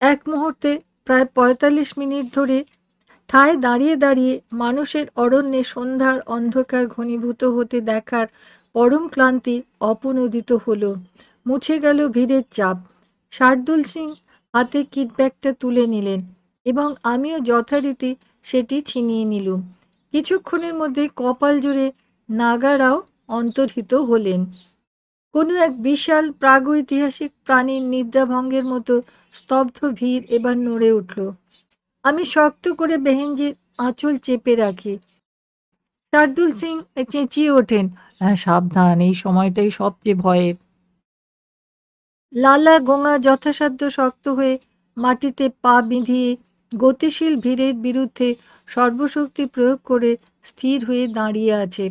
এক মুহূর্তে প্রায় ৪৫ মিনিট ধরে ঠায় দাঁড়িয়ে দাঁড়িয়ে মানুষের অরণ্যে সন্ধ্যার অন্ধকার ঘনীভূত হতে দেখার পরম ক্লান্তি অপনোদিত হলো। মুছে গেল ভিড়ের চাপ। শার্দুল সিং হাতে কিটব্যাগটা তুলে নিলেন এবং আমিও যথারীতি সেটি ছিনিয়ে নিলুম। কিছুক্ষণের মধ্যে কপাল জুড়ে নাগারাও অন্তর্হিত হলেন। কোনো এক বিশাল প্রাগৈতিহাসিক প্রাণীর নিদ্রাভঙ্গের মতো স্তব্ধ ভিড় এবার নড়ে উঠল। আমি শক্ত করে বেহেনজির আঁচল চেপে রাখি। শার্দুল সিং চেঁচিয়ে ওঠেন, সাবধান, এই সময়টাই সবচেয়ে ভয়ের। লালা গোঙা যথাসাধ্য শক্ত হয়ে মাটিতে পা বিঁধিয়ে গতিশীল ভিড়ের বিরুদ্ধে সর্বশক্তি প্রয়োগ করে স্থির হয়ে দাঁড়িয়ে আছে।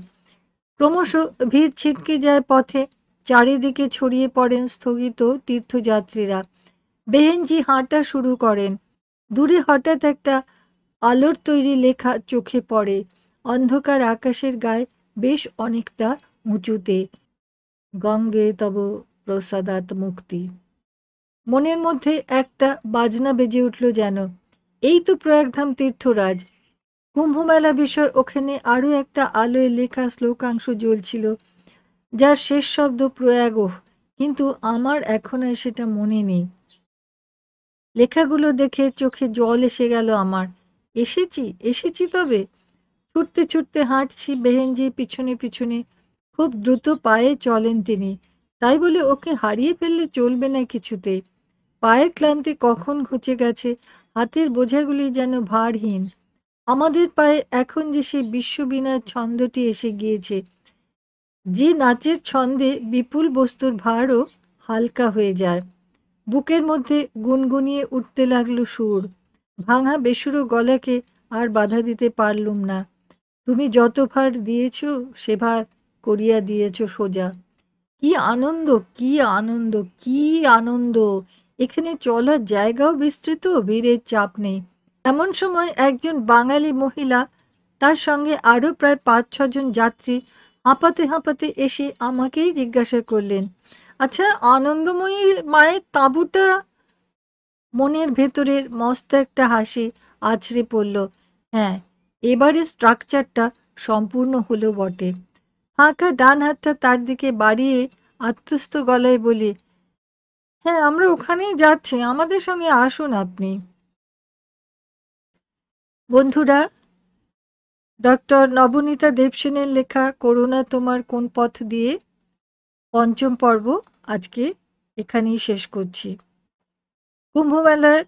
ক্রমশ ভিড় ছিটকে যায় পথে, চারিদিকে ছড়িয়ে পড়েন স্থগিত তীর্থযাত্রীরা। বেহেনজি হাঁটা শুরু করেন। দূরে হঠাৎ একটা আলোর তৈরি লেখা চোখে পড়ে, অন্ধকার আকাশের গায়ে বেশ অনেকটা উঁচুতে, গঙ্গে তব প্রসাদাত মুক্তি। মনের মধ্যে একটা বাজনা বেজে উঠল যেন, এই তো প্রয়াগধাম তীর্থরাজ। কুম্ভমেলা বিষয় ওখানে আরও একটা আলোয় লেখা শ্লোকাংশ জ্বলছিল, যার শেষ শব্দ প্রয়াগ, কিন্তু আমার এখন আর সেটা মনে নেই। লেখাগুলো দেখে চোখে জল এসে গেল আমার। এসেছি এসেছি তবে। ছুটতে ছুটতে হাঁটছি বেহেনজির পিছনে পিছনে। খুব দ্রুত পায়ে চলেন তিনি, তাই বলে ওকে হারিয়ে ফেললে চলবে না কিছুতেই। পায়ের ক্লান্তি কখন ঘুচে গেছে, হাতের বোঝাগুলি যেন ভারহীন। আমাদের পায়ে এখন যে সেই বিশ্ববীণার ছন্দটি এসে গিয়েছে, যে নাচের ছন্দে বিপুল বস্তুর ভারও হালকা হয়ে যায়। বুকের মধ্যে গুনগুনিয়ে উঠতে লাগলো সুর। ভাঙা বেসুরো গলাকে আর বাধা দিতে পারলুম না। তুমি যত ভার দিয়েছ সে ভার করিয়া দিয়েছ সোজা। কি আনন্দ, কি আনন্দ, কি আনন্দ! এখানে চলার জায়গাও বিস্তৃত, ভিড়ের চাপ নেই। এমন সময় একজন বাঙালি মহিলা, তার সঙ্গে আরও প্রায় ৫-৬ জন যাত্রী হাঁপাতে হাঁপাতে এসে আমাকেই জিজ্ঞাসা করলেন, আচ্ছা, আনন্দময়ী মায়ের তাঁবুটা? মনের ভেতরের মস্ত একটা হাসি আছড়ে পড়ল। হ্যাঁ, এবারে স্ট্রাকচারটা সম্পূর্ণ হলো বটে। ফাঁকা ডান হাতটা তার দিকে বাড়িয়ে আত্মস্থ গলায় বলি, হ্যাঁ, আমরা ওখানেই যাচ্ছি, আমাদের সঙ্গে আসুন আপনি। বন্ধুরা, ডক্টর নবনীতা দেবসেনের লেখা করুণা তোমার কোন পথ দিয়ে ৫ম পর্ব আজকে এখানেই শেষ করছি। কুম্ভমেলার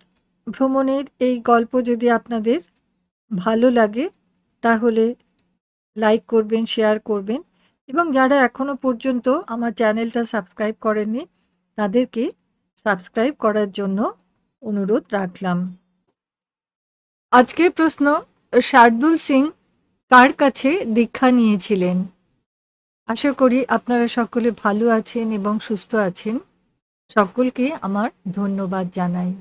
ভ্রমণের এই গল্প যদি আপনাদের ভালো লাগে তাহলে লাইক করবেন, শেয়ার করবেন, এবং যারা এখনো পর্যন্ত আমার চ্যানেলটা সাবস্ক্রাইব করেননি তাদেরকে সাবস্ক্রাইব করার জন্য অনুরোধ রাখলাম। আজকের প্রশ্ন, শার্দুল সিং কার কাছে দীক্ষা নিয়েছিলেন? আশা করি আপনারা সকলে ভালো আছেন এবং সুস্থ আছেন। সকলকে আমার ধন্যবাদ জানাই।